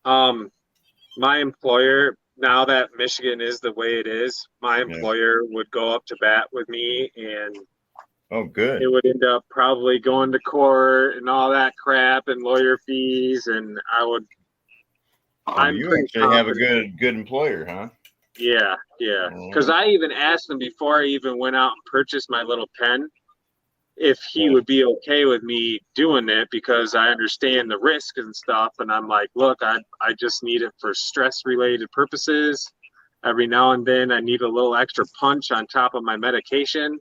my employer, now that Michigan is the way it is, my employer would go up to bat with me, and good. It would end up probably going to court and all that crap and lawyer fees, and I would. You actually have a good employer, huh? Yeah. Because I even asked him before I even went out and purchased my little pen if he would be okay with me doing it, because I understand the risk and stuff. And I'm like, look, I just need it for stress related purposes. Every now and then I need a little extra punch on top of my medication.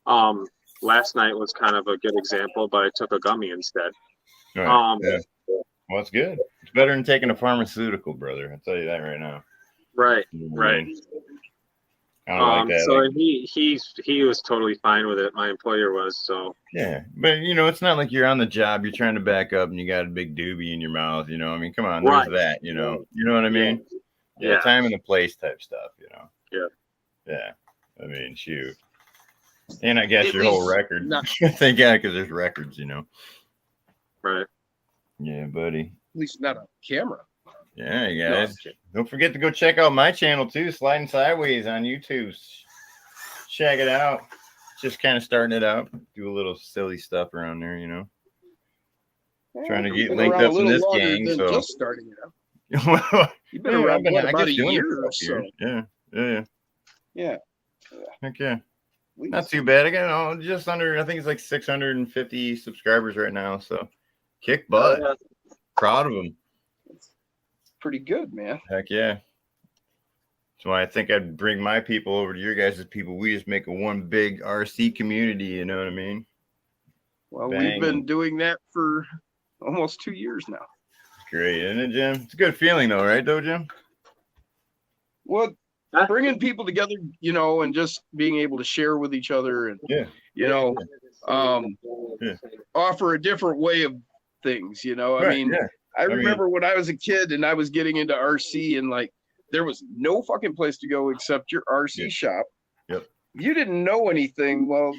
Last night was kind of a good example, but I took a gummy instead. Right. Well, it's good. It's better than taking a pharmaceutical, brother. I'll tell you that right now. Right. I don't like that. So he was totally fine with it. My employer was, so. Yeah, but it's not like you're on the job. You're trying to back up, and you got a big doobie in your mouth. I mean, come on, there's that. You know what I mean? Yeah, time and the place type stuff. Yeah. I mean, shoot. And I guess your whole record. Thank God, because there's records. Right. Yeah, buddy. At least not on camera. Yeah, guys. Don't forget to go check out my channel too, Sliding Sideways on YouTube. Check it out. Just kind of starting it out. Do a little silly stuff around there, Trying to get linked up in this gang. So just starting it out. You've been around about a year or so. Yeah. Heck yeah. Not too bad. Again, just under, I think it's like 650 subscribers right now. So kick butt. Proud of them. Pretty good, man. Heck yeah. So I think I'd bring my people over to your guys' people. We just make a one big RC community, you know what I mean? Well, we've been doing that for almost 2 years now. Great, isn't it, Jim? It's a good feeling though, right though, Jim? Well, bringing people together, and just being able to share with each other and, offer a different way of things, I remember when I was a kid and I was getting into RC, and like there was no fucking place to go except your RC shop. Yep. You didn't know anything. Well,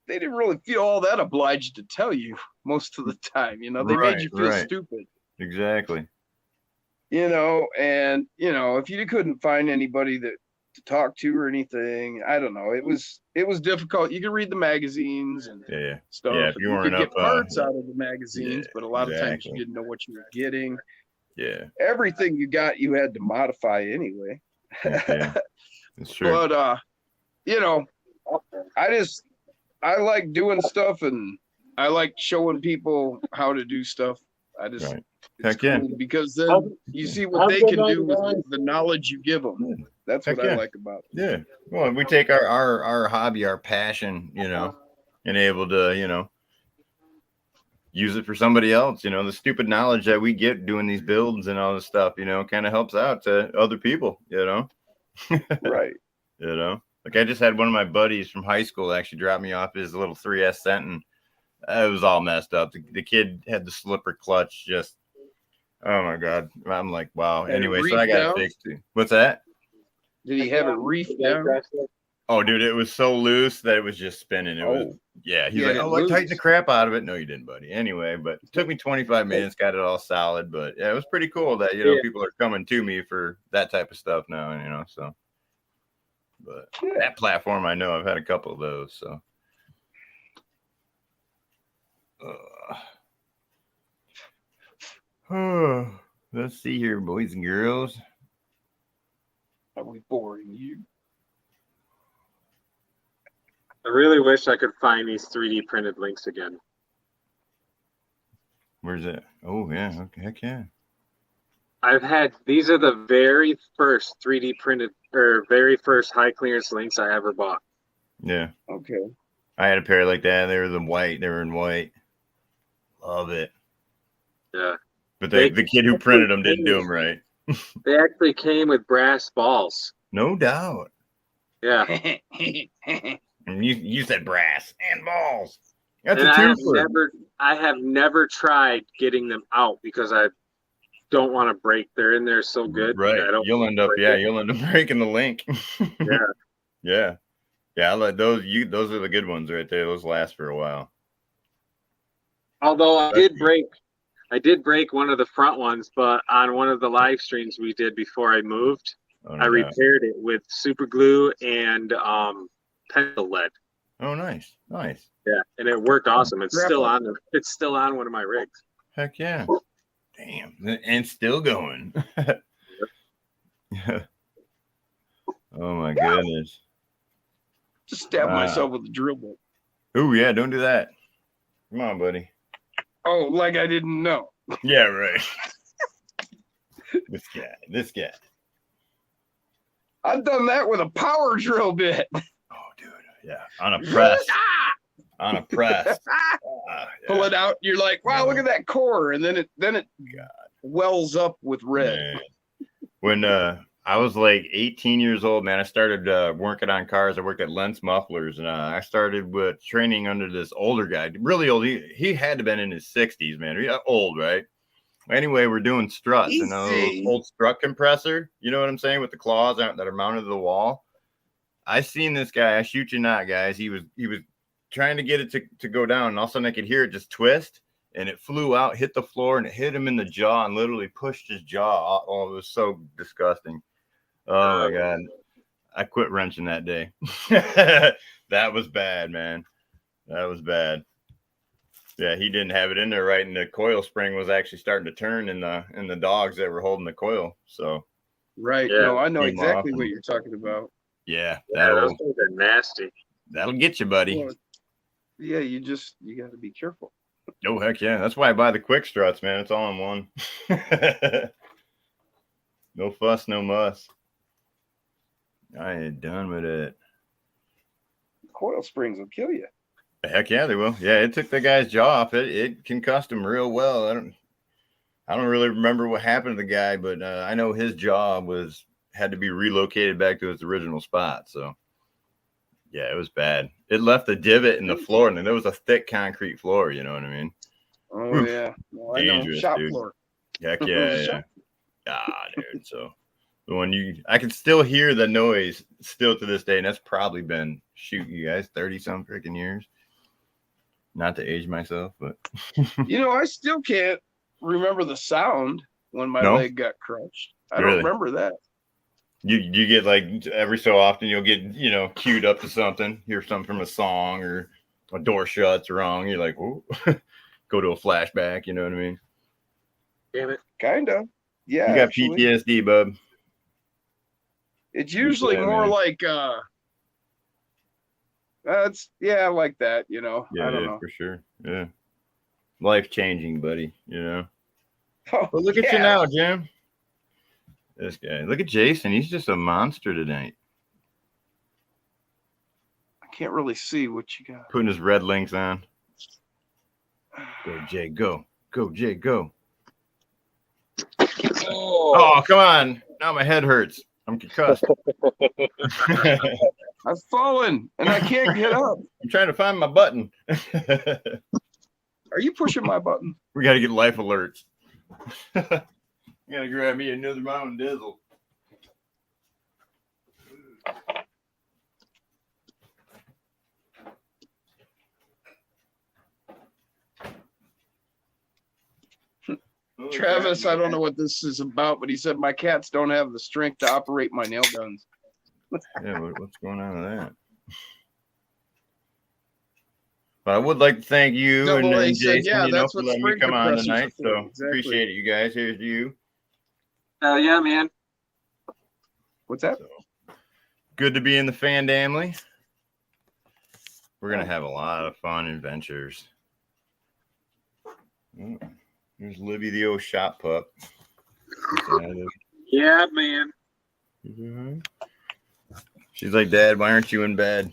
they didn't really feel all that obliged to tell you most of the time. They made you feel stupid. Exactly. And if you couldn't find anybody to talk to or anything, I don't know. It was difficult. You could read the magazines and stuff. Yeah, if you could get parts out of the magazines, but a lot of times you didn't know what you were getting. Yeah. Everything you got, you had to modify anyway. Okay. That's true. But I like doing stuff, and I like showing people how to do stuff. It's cool because then you see what they can do with the knowledge you give them. That's what I like about it. Yeah. Well, we take our hobby, our passion, and able to, use it for somebody else. The stupid knowledge that we get doing these builds and all this stuff, kind of helps out to other people, Right. Like I just had one of my buddies from high school actually drop me off his little 3S Senton. It was all messed up. The kid had the slipper clutch just, oh my God. I'm like, wow. Anyway, so I got it fixed too. What's that? Did he have it reefed down? Oh, dude, it was so loose that it was just spinning. It was, he's like, I tightened the crap out of it. No, you didn't, buddy. Anyway, but it took me 25 minutes, got it all solid. But yeah, it was pretty cool that, people are coming to me for that type of stuff now, so. But that platform, I know I've had a couple of those, so. Let's see here, boys and girls. Are we boring you? I really wish I could find these 3D printed links again. Where's it? Oh yeah, okay, heck yeah. These are the very first 3D printed or very first high clearance links I ever bought. Yeah. Okay. I had a pair like that. They were in white. Love it. Yeah. But the kid who printed them didn't do them right. They actually came with brass balls. No doubt. Yeah. And you said brass and balls. That's And a twofer. I have never tried getting them out because I don't want to break. They're in there so good. Right. You'll end up breaking the link. Yeah. Yeah. I like those. Those are the good ones right there. Those last for a while. Although I did break one of the front ones, but on one of the live streams we did before I moved, I repaired it with super glue and pencil lead. Oh, nice. Yeah, and it worked awesome. It's still on one of my rigs. Heck yeah. Damn. And still going. Oh my goodness. Just stab myself with a drill bit. Oh yeah, don't do that. Come on, buddy. Oh, like I didn't know. Yeah, right. This guy. I've done that with a power drill bit. Oh, dude. Yeah. On a press. Yeah. Pull it out. You're like, wow, look at that core. And then it wells up with red. Man. When I was like 18 years old, man, I started working on cars. I worked at Lentz Mufflers, and I started with training under this older guy, really old. He had to have been in his 60s, man. Old, right? Anyway, we're doing struts, and an old strut compressor. You know what I'm saying, with the claws that are mounted to the wall. I seen this guy. I shoot you not, guys. He was trying to get it to go down, and all of a sudden I could hear it just twist, and it flew out, hit the floor, and it hit him in the jaw, and literally pushed his jaw. Oh, it was so disgusting. Oh my God. I quit wrenching that day. That was bad, man. That was bad. Yeah, he didn't have it in there right, and the coil spring was actually starting to turn in the dogs that were holding the coil. So right. Yeah. No, I know exactly what you're talking about. Yeah, those things are nasty. That'll get you, buddy. Well, yeah, you got to be careful. Oh heck yeah. That's why I buy the quick struts, man. It's all in one. No fuss, no muss. I ain't done with it. Coil springs will kill you. Heck yeah, they will. Yeah, it took the guy's jaw off. It concussed him real well. I don't really remember what happened to the guy, but I know his jaw had to be relocated back to its original spot. So yeah, it was bad. It left a divot in the floor, and there was a thick concrete floor. You know what I mean? Oh Oof. Yeah, well, dangerous, shop dude. Floor. Heck yeah. Dude. So the one I can still hear the noise still to this day, and that's probably been you guys 30-some freaking years. Not to age myself, but I still can't remember the sound when my leg got crushed. I don't remember that. You get like every so often you'll get queued up to something, hear something from a song or a door shuts wrong. You're like, oh, go to a flashback. You know what I mean? Damn it. Kind of. Yeah. You got PTSD, bub. It's usually more like like that, Yeah, I don't know. For sure. Yeah. Life changing, buddy, Oh, but look at you now, Jim. This guy. Look at Jason. He's just a monster tonight. I can't really see what you got. Putting his red links on. Go, Jay, go. Go, Jay, go. Oh, come on. Now my head hurts. I'm concussed. I've fallen and I can't get up. I'm trying to find my button. Are you pushing my button? We got to get life alerts. You got to grab me another Mountain Dizzle. Travis, I don't know what this is about, but he said my cats don't have the strength to operate my nail guns. Yeah, what's going on with that? But I would like to thank you and Jason, for letting me come on tonight. So appreciate it, you guys. Here's to you. Yeah, man. What's that? So, good to be in the fan family. We're gonna have a lot of fun adventures. Oh, there's Libby, the old shop pup. Yeah, man. Mm-hmm. She's like, Dad, why aren't you in bed?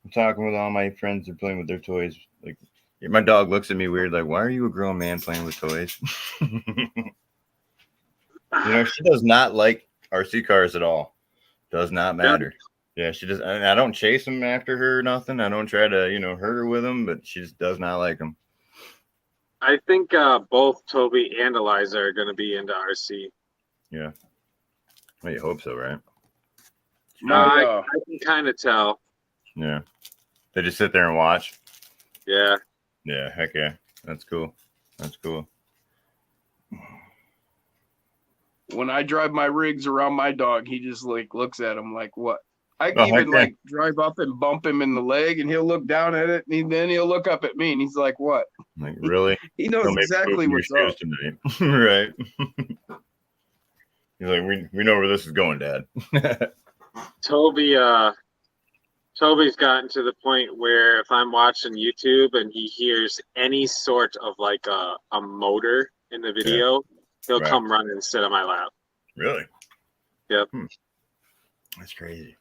I'm talking with all my friends. They're playing with their toys. Like, my dog looks at me weird, like, why are you a grown man playing with toys? You know, she does not like RC cars at all. Does not matter. Yeah, she does. I don't chase them after her or nothing. I don't try to, hurt her with them, but she just does not like them. I think both Toby and Eliza are going to be into RC. Yeah. Well, you hope so, right? I can kind of tell. Yeah. They just sit there and watch. Yeah. Yeah, heck yeah. That's cool. That's cool. When I drive my rigs around my dog, he just like looks at him like, what? I can even like drive up and bump him in the leg, and he'll look down at it, and then he'll look up at me, and he's like, what? Like, really? He knows exactly what's up. Tonight. Right. He's like, we know where this is going, Dad. Toby's gotten to the point where if I'm watching YouTube and he hears any sort of like a motor in the video, he'll come run and sit on my lap. Really? Yep. That's crazy.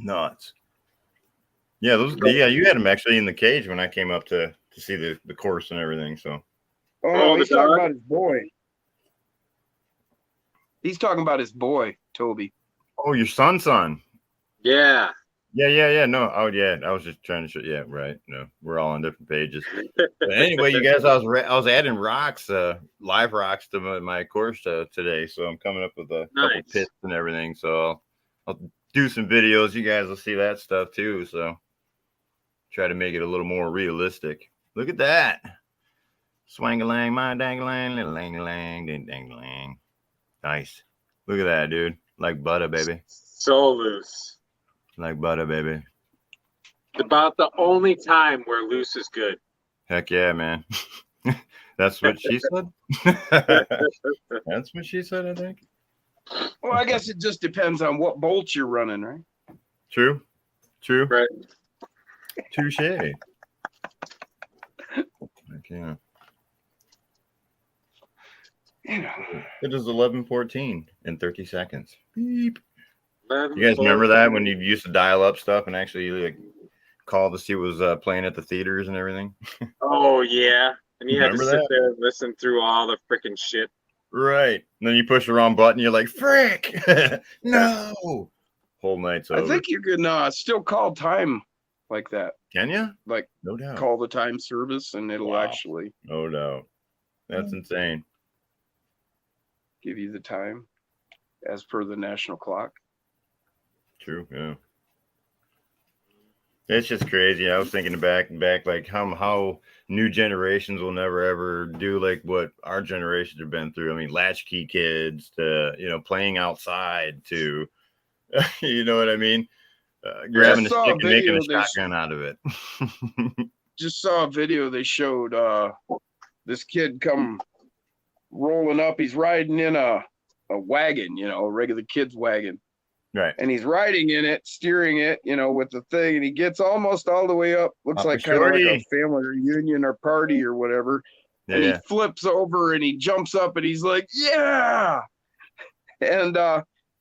Nuts. Yeah, you had him actually in the cage when I came up to see the course and everything. So. Oh no, he's talking about his boy. He's talking about his boy, Toby. Oh, your son. Yeah. Yeah. No. Oh, yeah. I was just trying to show. Yeah, right. No, we're all on different pages. But anyway, you guys, I was adding rocks, live rocks to my course today. So I'm coming up with a couple pits and everything. So I'll do some videos. You guys will see that stuff too. So try to make it a little more realistic. Look at that. Swang-a-lang, my dang-a-lang, little lang-a-lang, ding-dang-a-lang. Nice. Look at that, dude. Like butter, baby. So loose. Like butter, baby. It's about the only time where loose is good. Heck yeah, man. That's what she said? That's what she said, I think. Well, I guess it just depends on what bolts you're running, right? True. Right. Touche. Heck yeah. It is 11:14 in 30 seconds. Beep. You guys remember that when you used to dial up stuff and actually like call to see what was playing at the theaters and everything? Oh yeah, and you had to sit there and listen through all the freaking shit. Right. And then you push the wrong button. You're like, frick! No. Whole night's over. I think you can still call time like that. Can you? Like, no doubt. Call the time service, and it'll actually. No doubt. That's insane. Give you the time as per the national clock. True. Yeah. It's just crazy. I was thinking back like how new generations will never ever do like what our generations have been through. I mean, latchkey kids to playing outside to you know what I mean, grabbing a stick and making a shotgun out of it. Just saw a video. They showed this kid come rolling up. He's riding in a wagon, a regular kid's wagon. Right. And he's riding in it, steering it, with the thing, and he gets almost all the way up. Looks like kind of like a family reunion or party or whatever. Yeah, and he flips over and he jumps up and he's like, yeah. And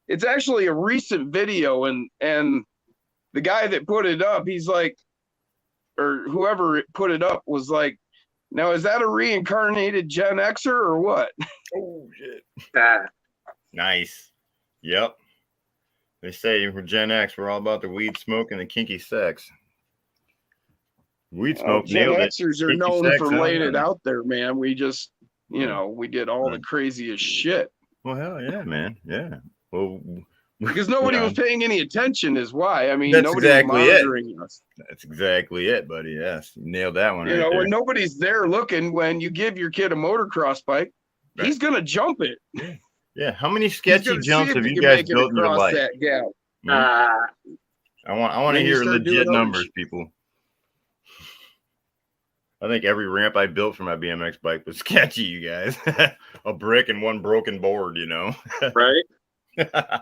it's actually a recent video, and the guy that put it up, he's like, or whoever put it up was like, now is that a reincarnated Gen Xer or what? Oh shit. Nice. Yep. They say for Gen X, we're all about the weed smoke and the kinky sex. Weed smoke. Gen Xers are known for laying it out there, man. We just, we did all the craziest shit. Well, hell yeah, man. Yeah. Well, because nobody was paying any attention is why. I mean, that's nobody exactly was monitoring us. That's exactly it, buddy. Yes. You nailed that one. Right there. When nobody's there looking, when you give your kid a motocross bike, he's going to jump it. Yeah, how many sketchy jumps have you guys built in your life? That gap. I want to hear legit numbers, people. I think every ramp I built for my BMX bike was sketchy, you guys. A brick and one broken board, Right?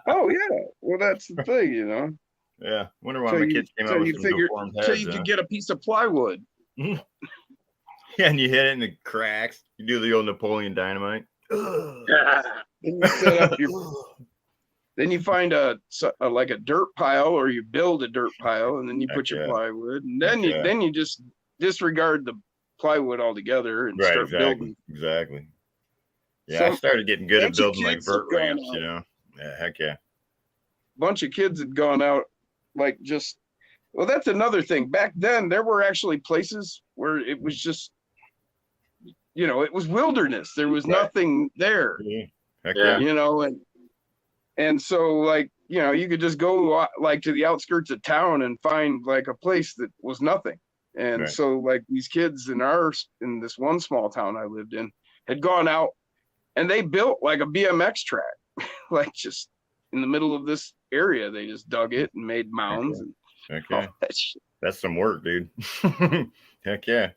Oh yeah. Well, that's the thing, Yeah. Wonder why my kids came out with some deformed heads. So you could get a piece of plywood. Yeah, and you hit it and it cracks. You do the old Napoleon Dynamite. Then you set up then you find a like a dirt pile, or you build a dirt pile, and then you put your plywood, and then you just disregard the plywood altogether and start building. Exactly. Yeah, so I started getting good at building like vert ramps, you know. Yeah, heck yeah. Bunch of kids had gone out, like just. Well, that's another thing. Back then, there were actually places where it was just, you know, it was wilderness. There was nothing there. Yeah. Heck yeah. You know, and so like, you know, you could just go like to the outskirts of town and find like a place that was nothing. And so like these kids in this one small town I lived in had gone out and they built like a BMX track, like just in the middle of this area. They just dug it and made mounds. Okay. That's some work, dude. Heck yeah.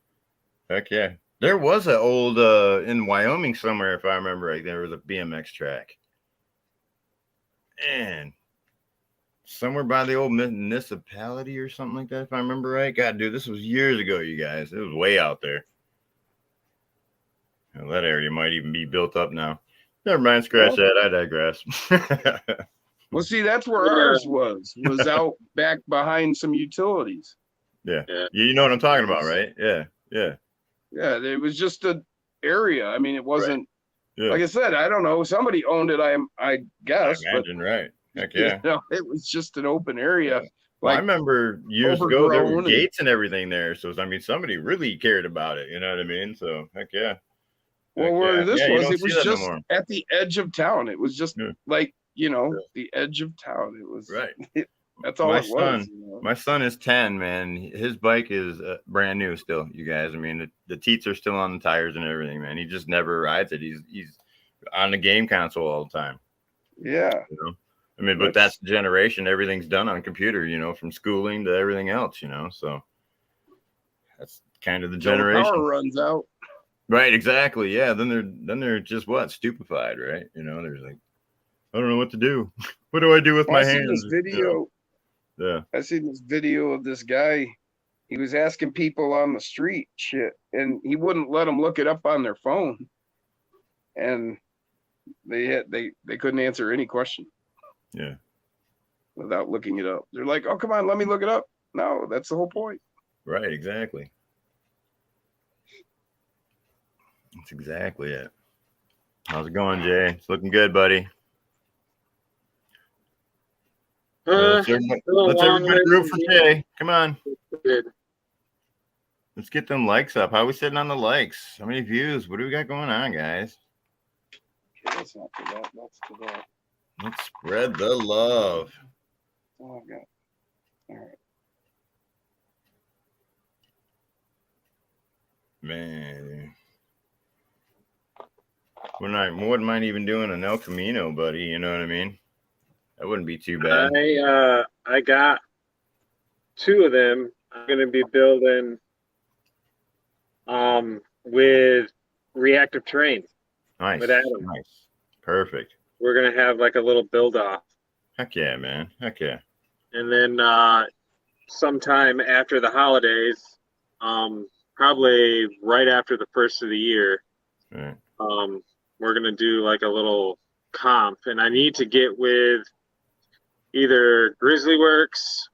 Heck yeah. There was an old in Wyoming somewhere, if I remember right, there was a BMX track. And somewhere by the old municipality or something like that, if I remember right. God, dude, this was years ago, you guys. It was way out there. Well, that area might even be built up now. Never mind, scratch that. I digress. Well, see, that's where ours was out back behind some utilities. Yeah. You know what I'm talking about, right? Yeah. It was just an area. I mean, it wasn't like I said, I don't know. Somebody owned it, I guess. I imagine, right. Heck yeah. You know, it was just an open area. Yeah. Well, I remember years ago there were gates and everything there. So I mean, somebody really cared about it, you know what I mean? So heck yeah. Well, where this was, it was just at the edge of town. It was just like, you know, the edge of town. It was that's all it was. You know? My son is 10, man. His bike is brand new still, you guys. I mean, the teats are still on the tires and everything, man. He just never rides it. He's on the game console all the time. Yeah. You know? I mean, but that's the generation. Everything's done on computer, you know, from schooling to everything else, you know. So that's kind of the generation. Power runs out. Right, exactly. Yeah. Then they're just stupefied, right? You know, there's like, I don't know what to do. What do I do with my hands? I seen this video of this guy. He was asking people on the street shit, and he wouldn't let them look it up on their phone. And they couldn't answer any question. Yeah. Without looking it up. They're like, "Oh, come on, let me look it up." No, that's the whole point. Right, exactly. That's exactly it. How's it going, Jay? It's looking good, buddy. Let's everybody root for Jay. Come on. Let's get them likes up. How are we sitting on the likes? How many views? What do we got going on, guys? Okay, let's not do that. Let's do that. Let's spread the love. Oh, I got. All right. Man. Wouldn't mind even doing an El Camino, buddy. You know what I mean? That wouldn't be too bad. I got 2 of them. I'm going to be building with reactive terrain. Nice. With Adam. Nice. Perfect. We're going to have like a little build off. Heck yeah, man. Heck yeah. And then sometime after the holidays, probably right after the first of the year, right. We're going to do like a little comp. And I need to get with either Grizzly Works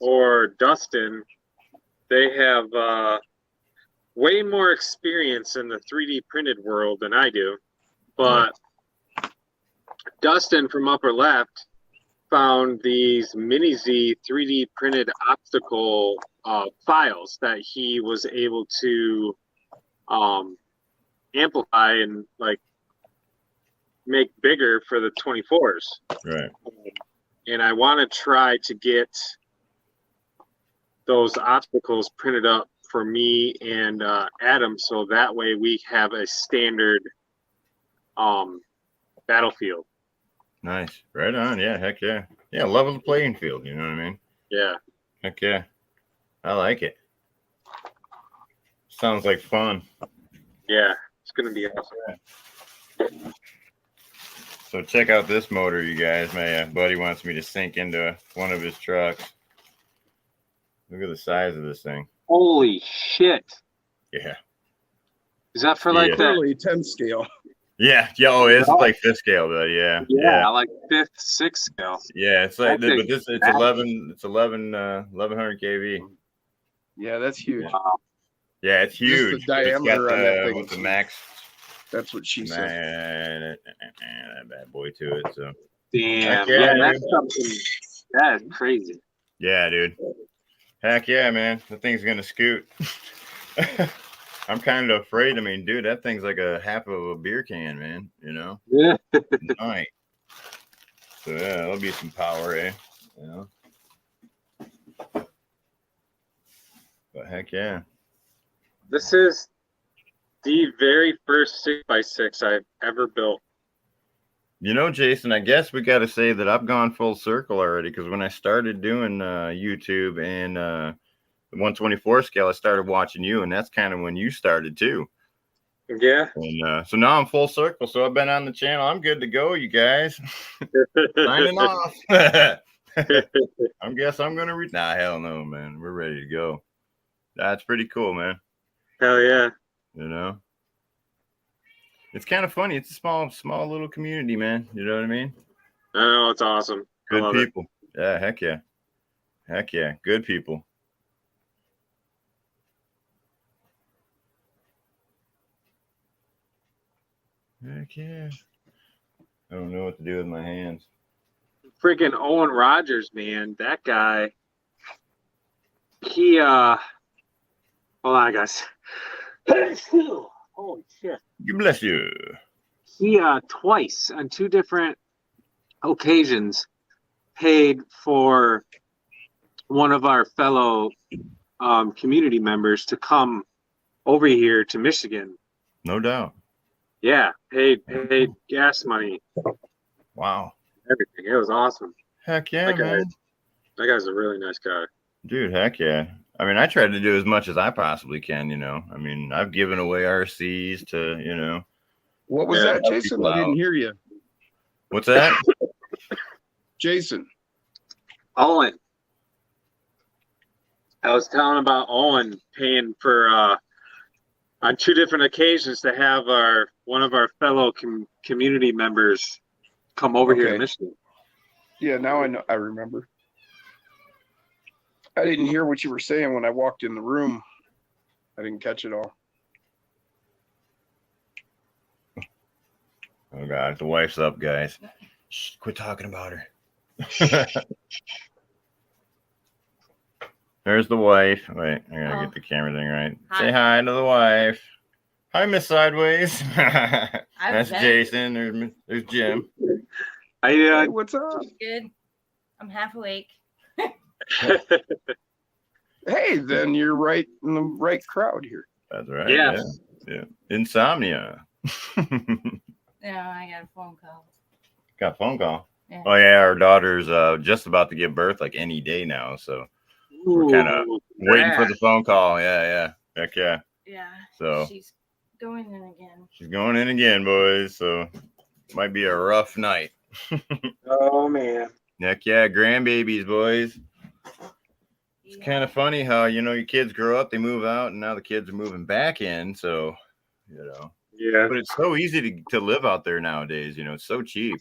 or Dustin. They have way more experience in the 3D printed world than I do. But Dustin from Upper Left found these Mini-Z 3D printed obstacle files that he was able to amplify and like make bigger for the 24s. Right. And I want to try to get those obstacles printed up for me and Adam, so that way we have a standard battlefield. Nice. Right on. Yeah. Heck yeah. Yeah. Level the playing field. You know what I mean? Yeah. Heck yeah. I like it. Sounds like fun. Yeah. It's going to be awesome. So check out this motor, you guys. My buddy wants me to sink into one of his trucks. Look at the size of this thing. Holy shit! Yeah. Is that for like that? Early 10 scale. Yeah. Oh, it's like fifth scale, but yeah. Yeah, like 5th, 6th scale. Yeah, it's like, Okay. but this it's 1100 kV. Yeah, that's huge. Wow. Yeah, it's huge. Just the diameter on that thing. What's the max? That's what she said. That bad boy to it. So Damn. Yeah, Yeah, dude. that's something. That is crazy. yeah, dude. Heck yeah, man. The thing's gonna scoot. I'm kind of afraid. I mean, dude, that thing's like a half of a beer can, man. You know. Yeah. Night. So yeah, that'll be some power, eh? You know. But heck yeah. This is the very first 6x6 I've ever built. You know, Jason, I guess we got to say that I've gone full circle already, because when I started doing YouTube and the 124 scale, I started watching you, and that's kind of when you started too. Yeah. And so now I'm full circle. So I've been on the channel. I'm good to go, you guys. Signing off. I guess I'm going to read. Nah, hell no, man. We're ready to go. That's pretty cool, man. Hell yeah. You know? It's kind of funny. It's a small little community, man. You know what I mean? I know, it's awesome. I Good love it. people. Yeah, heck yeah. Heck yeah. Good people. Heck yeah. I don't know what to do with my hands. Freaking Owen Rogers, man. That guy. He hold on, guys. Holy shit. God bless you. He twice on 2 different occasions paid for one of our fellow community members to come over here to Michigan. No doubt. Yeah, paid gas money, Wow. everything. It was awesome. Heck yeah, man. That guy's a really nice guy. Dude, heck yeah. I mean, I try to do as much as I possibly can, you know. I mean, I've given away RCs to, you know. What was Yeah, that, Jason? I didn't hear you. What's that? Jason. Owen. I was telling about Owen paying for on 2 different occasions to have one of our fellow community members come over here to Okay. Michigan. Yeah, now I know. I remember. I didn't hear what you were saying when I walked in the room. I didn't catch it all. Oh, God. The wife's up, guys. Shh, quit talking about her. There's the wife. Wait, I gotta get the camera thing right. Hi. Say hi to the wife. Hi, Miss Sideways. That's bet. Jason. There's Jim. Hey, what's up? Good. I'm half awake. Hey, then you're right in the right crowd here. That's right. Yes. Yeah. Insomnia. No, I got a phone call. Got a phone call. Yeah. Oh yeah, our daughter's just about to give birth like any day now, so we're kind of waiting for the phone call. Yeah. Heck yeah. Yeah. So She's going in again. she's going in again, boys. So might be a rough night. Oh man. Heck yeah, grandbabies, boys. It's kind of funny how, you know, your kids grow up, they move out, and now the kids are moving back in. So, you know, Yeah. but it's so easy to live out there nowadays. You know, it's so cheap.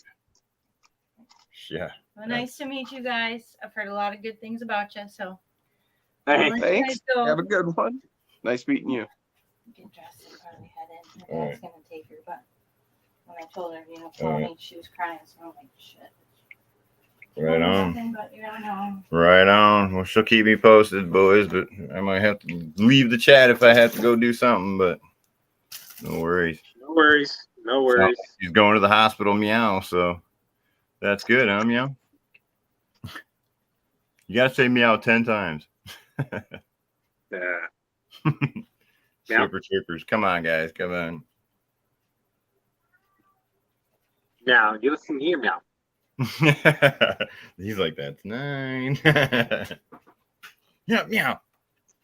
Yeah. Well, nice to meet you guys. I've heard a lot of good things about you. So Hey. I'll let you Thanks. guys go. Have a good one. Nice meeting you. Get dressed and probably head in. All I was gonna take her, but when I told her, All call right. me, she was crying. So I'm like, shit. Right on. Nothing, but you never know. Right on. Well, she'll keep me posted, boys, but I might have to leave the chat if I have to go do something, but no worries. No worries. No worries. She's going to the hospital, meow, so that's good, huh, meow? You got to say meow 10 times. Yeah. Super troopers. Come on, guys. Come on. Now, you listen here, meow. He's like, that's 9. Yeah, meow.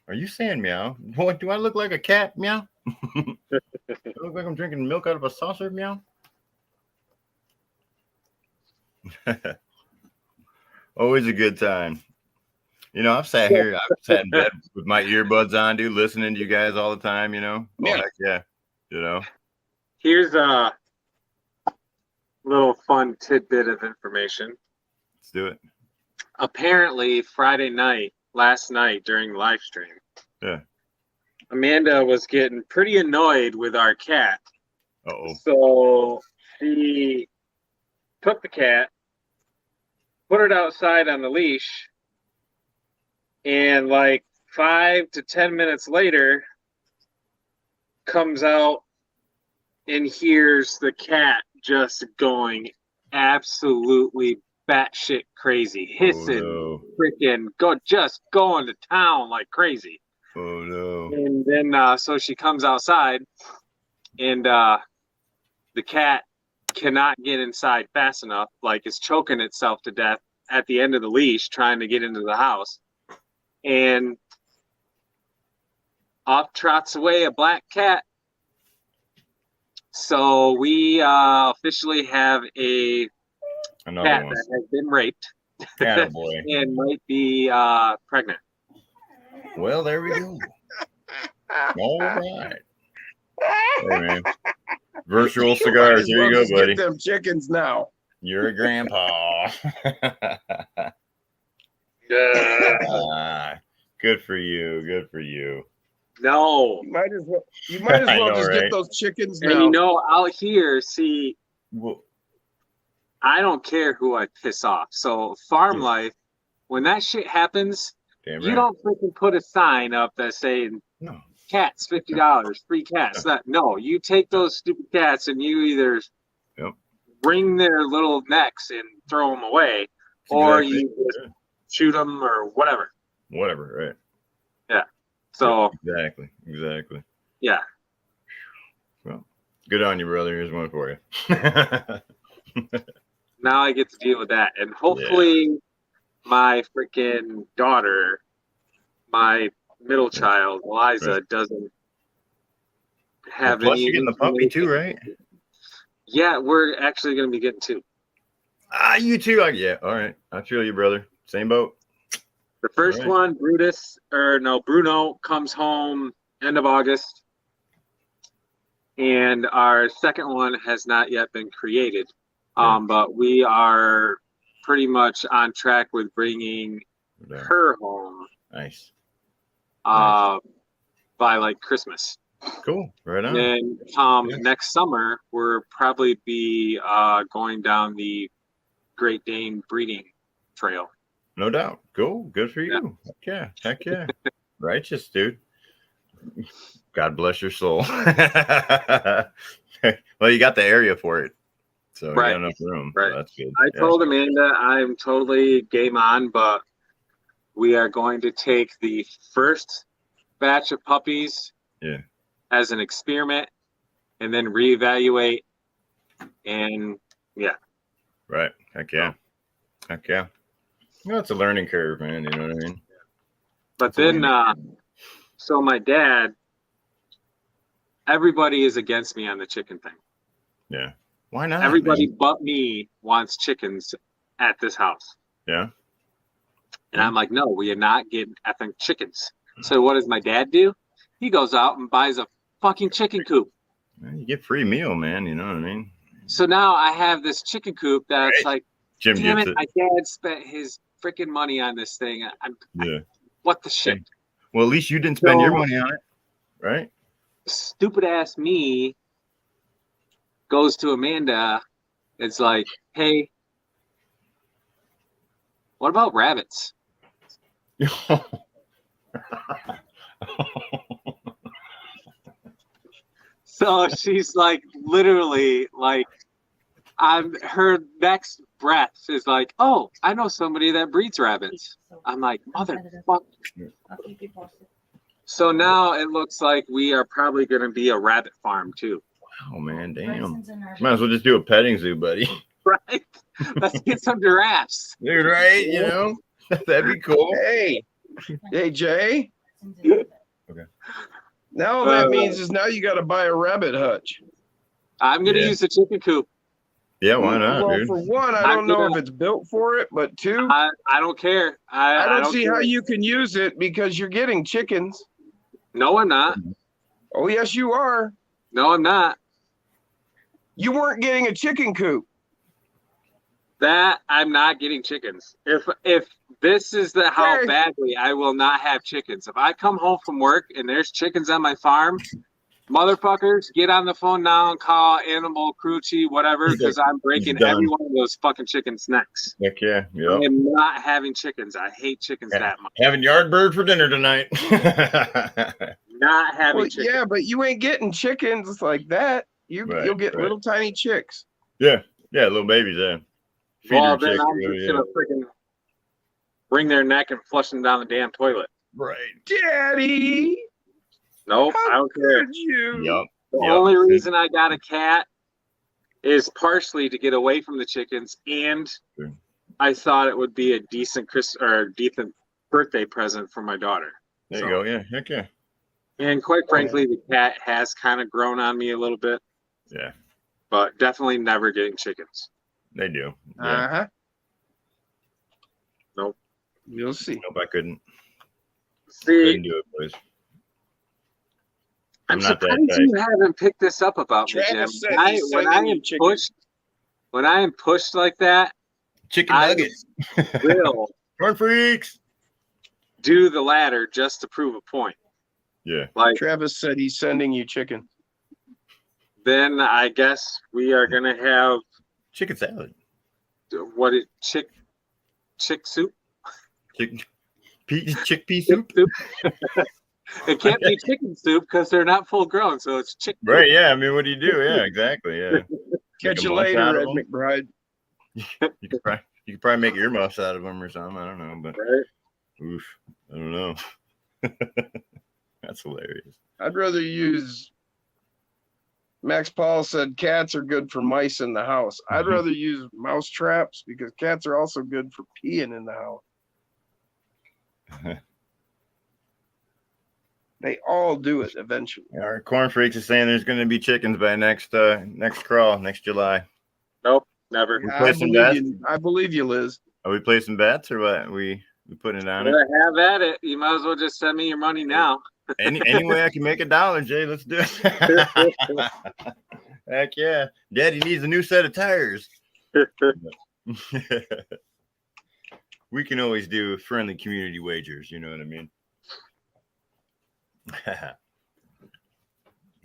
Are you saying meow? What, do I look like a cat? Meow. Do I look like I'm drinking milk out of a saucer? Meow. Always a good time. You know, I've sat here, I've sat in bed with my earbuds on, dude, listening to you guys all the time, you know? Oh, Yeah. heck yeah. You know? Here's a little fun tidbit of information. Let's do it. Apparently, Friday night, last night during the live stream, Yeah. Amanda was getting pretty annoyed with our cat. Uh-oh. So she took the cat, put it outside on the leash, and like 5 to 10 minutes later, comes out and hears the cat just going absolutely batshit crazy, hissing, freaking just going to town like crazy. Oh no. And then so she comes outside, and the cat cannot get inside fast enough, like it's choking itself to death at the end of the leash trying to get into the house. And off trots away a black cat. So we officially have Another cat one. that has been raped Attaboy. and might be pregnant. Well, there we go. All right. Hey, man. Virtual cigars. Here you go, buddy. Get them chickens now. You're a grandpa. Good for you. Good for you. No. You might as well I know, just right? get those chickens And now. you know, out here, see, Well, I don't care who I piss off. So farm life, when that shit happens, damn you right. don't freaking put a sign up that's saying No. cats $50, free cats. No, you take those stupid cats and you either wring their little necks and throw them away, or Exactly. you just shoot them or whatever. Whatever, right? So Exactly. yeah, Well, good on you, brother. Here's one for you. now I get to deal with that, and hopefully my freaking daughter, my middle child Eliza, doesn't have Plus, any. you're getting the puppy too, right? Yeah, we're actually going to be getting two. You too. Yeah. All right. I feel you, brother. Same boat. The first Right. one, Bruno, comes home end of August. And our second one has not yet been created. But we are pretty much on track with bringing her home Nice. by like Christmas. Cool. Right on. And next summer, we'll probably be going down the Great Dane breeding trail. No doubt. Cool. Good for you. Yeah. Heck yeah. Righteous, dude. God bless your soul. Well, you got the area for it. So you got enough room. Right. So that's good. I told Amanda I'm totally game on, but we are going to take the first batch of puppies as an experiment and then reevaluate. And Right. Heck yeah. Heck yeah. You know, it's a learning curve, man. You know what I mean? But then, so my dad, everybody is against me on the chicken thing. Yeah. Why not? Everybody man? but me wants chickens at this house. Yeah. And I'm like, no, we are not getting effing chickens. So what does my dad do? He goes out and buys a fucking chicken coop. You get free meal, man. You know what I mean? So now I have this chicken coop that's like, Jim damn gets it, my dad spent his freaking money on this thing. What the shit? Well, at least you didn't spend your money on it, right? Stupid ass me goes to Amanda. It's like, hey, what about rabbits? So she's like, literally, like, her next breath is like, oh, I know somebody that breeds rabbits. I'm like, motherfucker. So now it looks like we are probably going to be a rabbit farm too. Oh man, damn! Might as well just do a petting zoo, buddy. Right? Let's get some giraffes, dude. Right? You know, that'd be cool. Hey, Jay. Okay. Now that means is now you got to buy a rabbit hutch. I'm going to use the chicken coop. Yeah, why not, Well, dude? for one, I don't know if it's built for it, but two, I don't care. I don't see care. how you can use it because you're getting chickens. No, I'm not. Oh, yes, you are. No, I'm not. You weren't getting a chicken coop. That I'm not getting chickens. If this is how Okay. badly I will not have chickens. If I come home from work and there's chickens on my farm, motherfuckers, get on the phone now and call Animal Cruelty, whatever, because I'm breaking done. every one of those fucking chickens' necks. Heck yeah. I Yep. am not having chickens. I hate chickens that much. Having yard bird for dinner tonight. Not having Well, chickens. yeah, but you ain't getting chickens like that. Right, You'll get right. little tiny chicks. Yeah, little babies, yeah. Well, Feeder then chick, I'm just gonna freaking wring their neck and flush them down the damn toilet. Right. Daddy, Nope, I don't care. could you? Yep. The only reason I got a cat is partially to get away from the chickens, and Sure. I thought it would be a decent decent birthday present for my daughter. There you go. Yeah. Heck yeah. And quite frankly, the cat has kind of grown on me a little bit, Yeah. but definitely never getting chickens. They do. Yeah. Uh-huh. Nope. You'll see. Nope, I couldn't. See, Couldn't do it, boys. I'm not that surprised type. you haven't picked this up about me, Jim. Travis said he's sending you chicken. When I am pushed like that, Chicken I nuggets. will Corn freaks. do the latter just to prove a point. Yeah. Like, Travis said he's sending you chicken. then I guess we are gonna have Chicken salad. chick soup. Chickpea soup. It can't be chicken soup because they're not full grown, so it's chick. Right. Yeah. I mean, what do you do? Yeah. Exactly. Yeah. Catch Make you a munch out later, of Ed 'em. McBride. You could probably make earmuffs out of them or something. I don't know, but Right? oof, I don't know. That's hilarious. I'd rather use. Max Paul said cats are good for mice in the house. I'd rather use mouse traps because cats are also good for peeing in the house. They all do it eventually. Our corn freaks is saying there's going to be chickens by next crawl next July. Nope, never. We I play some believe, bets. you, I believe you, Liz. Are we placing bets or what? We putting it on it? Have at it. You might as well just send me your money now. Any way I can make $1, Jay, let's do it. Heck yeah. Daddy needs a new set of tires. We can always do friendly community wagers, you know what I mean? Yeah,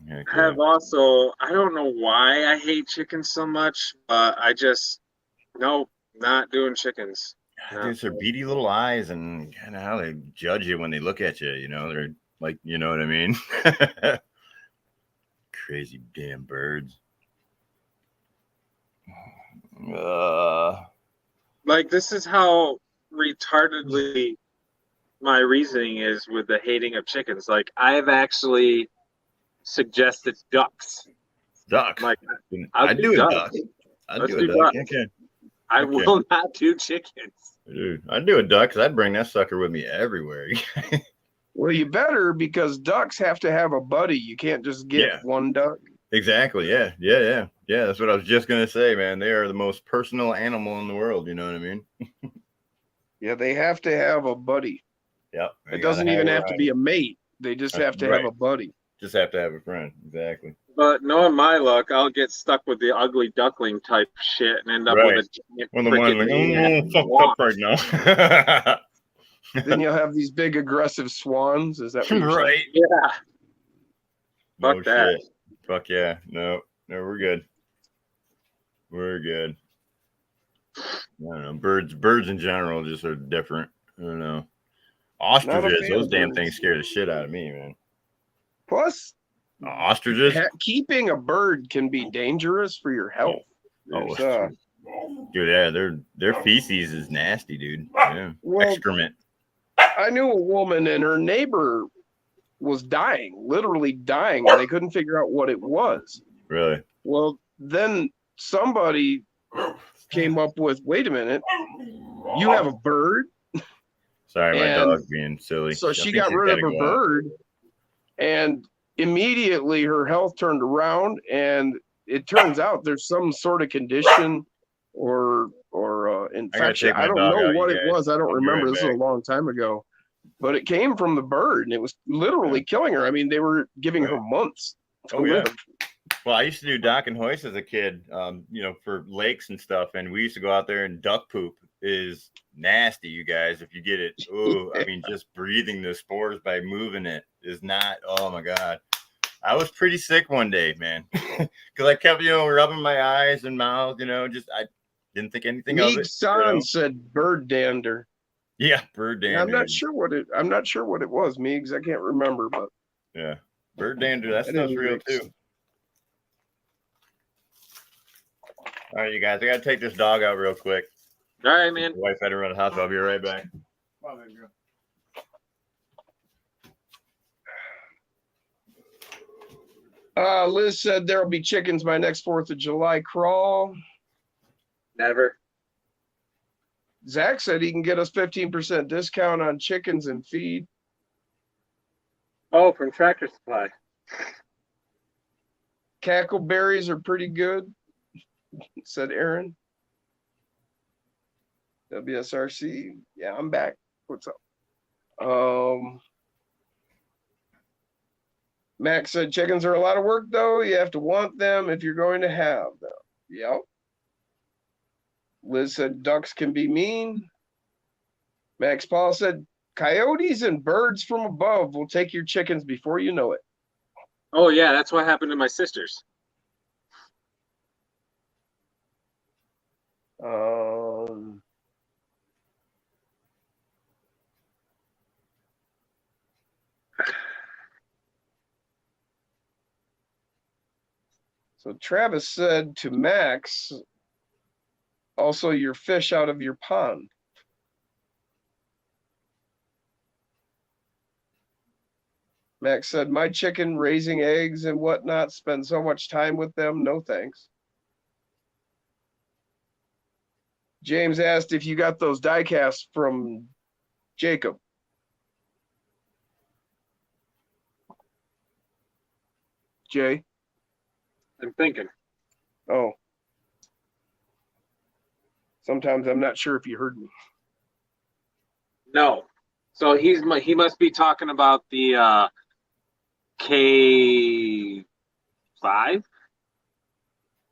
cool. Have also, I don't know why I hate chickens so much, but I just, nope, not doing chickens. I think it's their beady little eyes and kind of how they judge you when they look at you. You know, they're like, you know what I mean? Crazy damn birds. Like, this is how retardedly my reasoning is with the hating of chickens. Like, I've actually suggested ducks. Duck. Like, I'd do a duck. I'd Let's do a do duck. duck. Okay. I Okay. will not do chickens. Dude, I'd do a duck because I'd bring that sucker with me everywhere. Well, you better because ducks have to have a buddy. You can't just get Yeah. one duck. Exactly. Yeah. That's what I was just gonna say, man. They are the most personal animal in the world. You know what I mean? Yeah, they have to have a buddy. Yep. It doesn't even have to be a mate. They just have to have a buddy. Just have to have a friend. Exactly. But knowing my luck, I'll get stuck with the ugly duckling type shit and end up Right. with a giant Well, the one like, freaking fucked up right now. Then you'll have these big aggressive swans. Is that what you're saying? Right. Yeah. No Fuck that. shit. Fuck yeah. No, we're good. We're good. I don't know. Birds in general just are different. I don't know. Ostriches, fan those of damn birds. things scare the shit out of me, man. Plus, Ostriches? keeping a bird can be dangerous for your health. Oh, There's, dude, yeah, their feces is nasty, dude. Yeah. Well, Excrement. I knew a woman and her neighbor was dying, literally dying, and they couldn't figure out what it was. Really? Well, then somebody came up with, wait a minute, you have a bird? Sorry, my And dog's being silly. So I she think got she's rid of gotta her go out. bird, and immediately her health turned around, and it turns out there's some sort of condition or infection. I don't know what it was. I don't remember. This was a long time ago, but it came from the bird, and it was literally killing her. I mean, they were giving her months to live. Well, I used to do dock and hoist as a kid, for lakes and stuff, and we used to go out there, and duck poop is nasty, you guys. If you get it, I mean, just breathing the spores by moving it is not. Oh my God, I was pretty sick one day, man, because I kept rubbing my eyes and mouth, I didn't think anything of it. Son said bird dander. Yeah, bird dander. I'm not sure what it was, Meegs. I can't remember, but yeah, bird dander. That stuff's real too. All right, you guys, I gotta take this dog out real quick. All right, man. My wife had to run the house. I'll be right back. Come on, baby girl. Liz said there'll be chickens by next 4th of July crawl. Never. Zach said he can get us 15% discount on chickens and feed. Oh, from Tractor Supply. Cackleberries are pretty good, said Aaron. WSRC. Yeah, I'm back. What's up? Max said chickens are a lot of work, though. You have to want them if you're going to have them. Yep. Liz said ducks can be mean. Max Paul said coyotes and birds from above will take your chickens before you know it. Oh, yeah, that's what happened to my sisters. So Travis said to Max, also your fish out of your pond. Max said, my chicken raising eggs and whatnot, spend so much time with them. No thanks. James asked if you got those die casts from Jacob. Jay? I'm thinking. Oh. Sometimes I'm not sure if you heard me. No. So he must be talking about the K5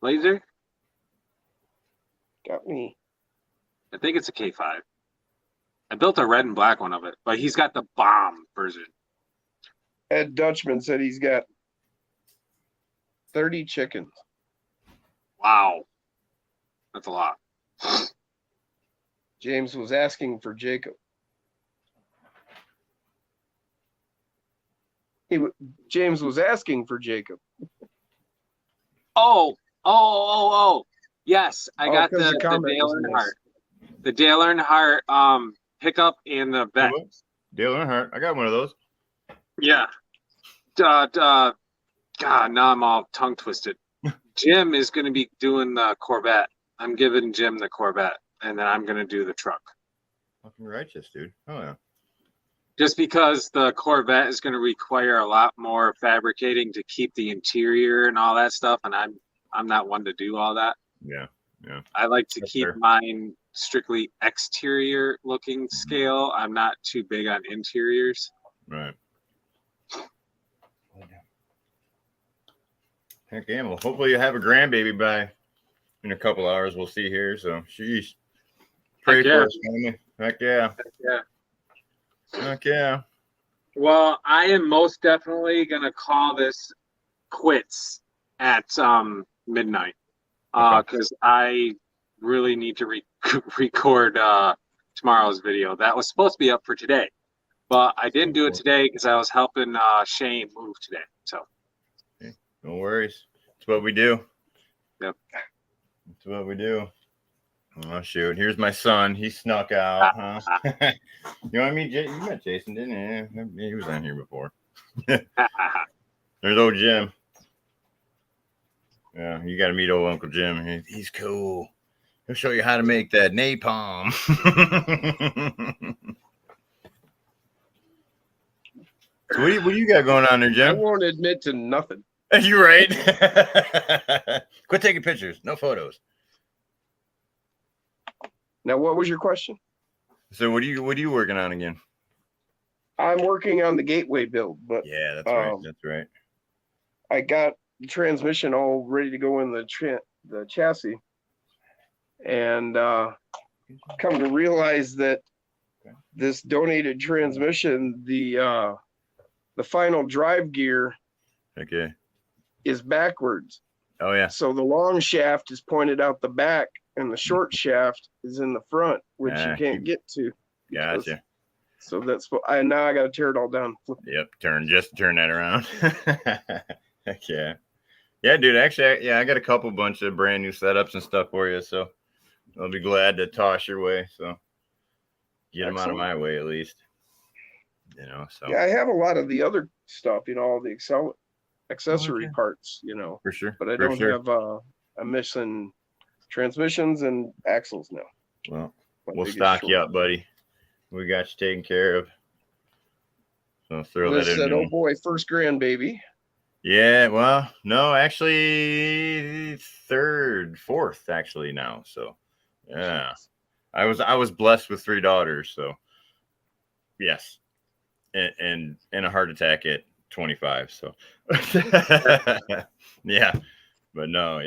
laser. Got me. I think it's a K5. I built a red and black one of it, but he's got the bomb version. Ed Dutchman said he's got 30 chickens. Wow. That's a lot. James was asking for Jacob. James was asking for Jacob. Oh. Yes, I got the Dale Earnhardt. The Dale Earnhardt pickup and the vet. Dale Earnhardt. I got one of those. Yeah. God, now I'm all tongue twisted. Jim is going to be doing the Corvette. I'm giving Jim the Corvette, and then I'm going to do the truck. Fucking righteous, dude. Oh, yeah. Just because the Corvette is going to require a lot more fabricating to keep the interior and all that stuff, and I'm not one to do all that. Yeah. I like to keep mine strictly exterior looking scale. I'm not too big on interiors. Right. Heck yeah. Well, hopefully you have a grandbaby in a couple hours. We'll see here. So, sheesh. Pray for us, family. Heck yeah. Heck yeah. Well, I am most definitely going to call this quits at midnight because I really need to record tomorrow's video. That was supposed to be up for today, but I didn't do it today because I was helping Shane move today. So. No worries. It's what we do. Yep. It's what we do. Oh, shoot. Here's my son. He snuck out, huh? You know what I mean? You met Jason, didn't you? He was on here before. There's old Jim. Yeah, you got to meet old Uncle Jim. He's cool. He'll show you how to make that napalm. So what do you got going on there, Jim? I won't admit to nothing. You're right. Quit taking pictures. No photos. Now, what was your question? So what are you working on again? I'm working on the gateway build, but Yeah, that's right. That's right. I got the transmission all ready to go in the chassis, and come to realize that this donated transmission, the final drive gear, Okay. is backwards. Oh yeah. So the long shaft is pointed out the back, and the short shaft is in the front, which you can't get to. Gotcha. So that's what I got to tear it all down. Yep. Turn that around. Heck yeah. Yeah, dude. Actually, I got a bunch of brand new setups and stuff for you. So I'll be glad to toss your way. So get them out of my way at least. So yeah, I have a lot of the other stuff, all the accessory parts, for sure. But I don't have I'm missing transmissions and axles now. Well, we'll stock you up, buddy. We got you taken care of. So throw that in. Said, oh boy, first grandbaby. Yeah, well, no, actually fourth actually now. So yeah. I was blessed with 3 daughters, so yes. And a heart attack at 25. So yeah. But no,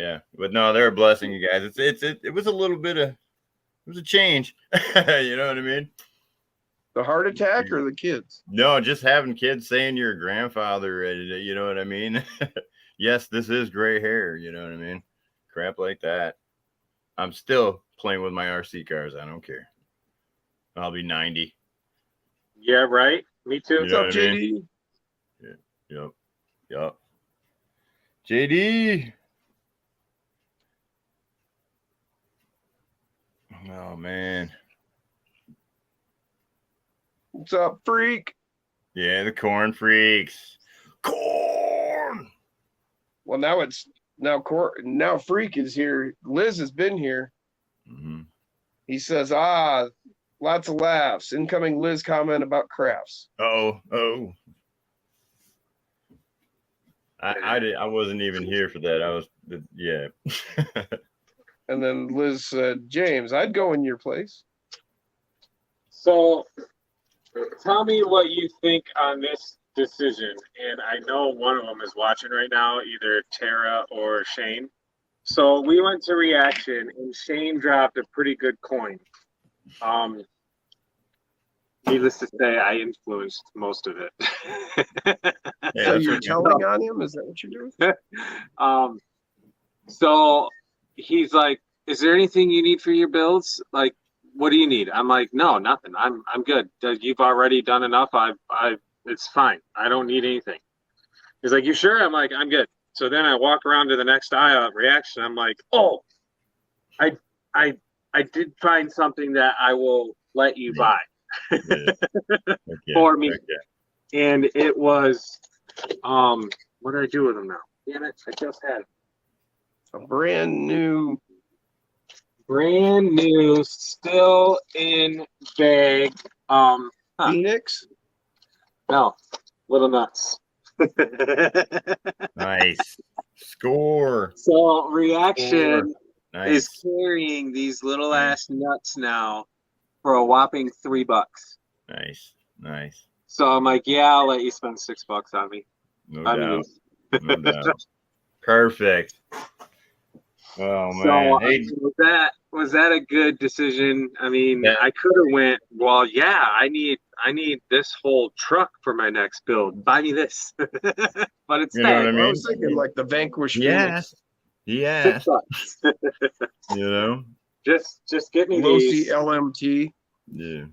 they're a blessing, you guys. It was a little bit of, it was a change. You know what I mean? The heart attack or the kids? No, just having kids saying you're a grandfather, you know what I mean? Yes, this is gray hair, you know what I mean? Crap like that. I'm still playing with my RC cars. I don't care. I'll be 90. Yeah, right. Me too. What's up, JD? Yep. JD. Oh man. What's up, freak? Yeah, the corn freaks. Corn. Well, now freak is here. Liz has been here. Mm-hmm. He says, lots of laughs. Incoming Liz comment about crafts. Oh. I wasn't even here for that. Yeah. And then Liz said, James, I'd go in your place. So tell me what you think on this decision. And I know one of them is watching right now, either Tara or Shane. So we went to reaction and Shane dropped a pretty good coin. Needless to say, I influenced most of it. Yeah, so you're telling on him? Is that what you're doing? So he's like, is there anything you need for your builds? Like, what do you need? I'm like, no, nothing. I'm good. You've already done enough. It's fine. I don't need anything. He's like, you sure? I'm like, I'm good. So then I walk around to the next aisle at reaction. I'm like, oh, I did find something that I will let you buy for me. And it was, what did I do with them now? Damn it, I just had a brand new, still in bag. Phoenix? No, Little Nuts. Nice. Score. So reaction Nice. is carrying these little ass nuts now for a whopping $3. Nice. So I'm like, yeah, I'll let you spend $6 on me. No doubt. Perfect. Oh man. So hey. was that a good decision? I mean, I could have went, well, yeah, I need this whole truck for my next build. Buy me this. But it's you know what I mean? I was thinking like the Vanquish Phoenix. Yeah. You know? Just get me Losi these. LMT. Yeah.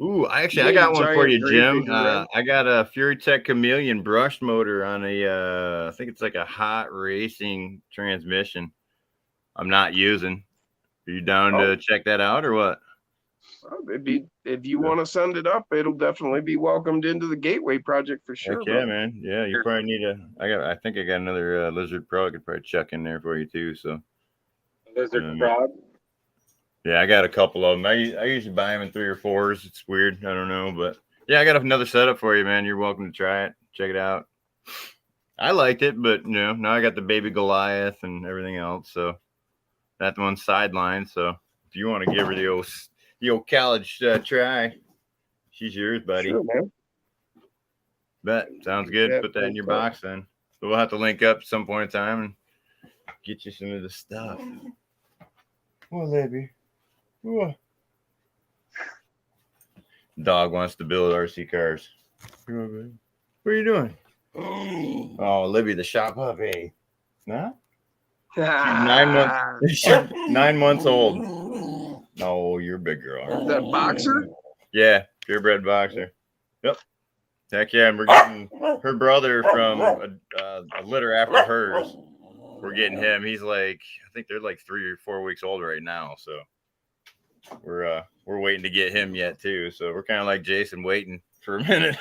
Ooh, I got one for you, Jim. I got a Fury Tech Chameleon brushed motor on a I think it's like a hot racing transmission I'm not using. Are you down to check that out or what? If you want to send it up, it'll definitely be welcomed into the Gateway project for sure. Heck yeah, man. Yeah, you probably need I think I got another Lizard Pro I could probably chuck in there for you too. So Lizard Pro. Yeah, I got a couple of them. I usually buy them in 3 or 4s. It's weird. I don't know, but yeah, I got another setup for you, man. You're welcome to try it. Check it out. I liked it, but now I got the baby Goliath and everything else. So that one's sidelined. So if you want to give her the old college try, she's yours, buddy. Sure, man. Bet. Sounds good. Yeah, Put that in your box then. So we'll have to link up at some point in time and get you some of the stuff. Well, baby. Whoa. Dog wants to build RC cars. What are you doing? Oh, Libby, the shop puppy. No? 9 months. 9 months old. No, you're a big girl. Is that boxer? Yeah, purebred boxer. Yep. Heck yeah, and we're getting her brother from a litter after hers. We're getting him. He's like, I think they're like 3 or 4 weeks old right now. So we're waiting to get him yet too. So we're kind of like Jason, waiting for a minute.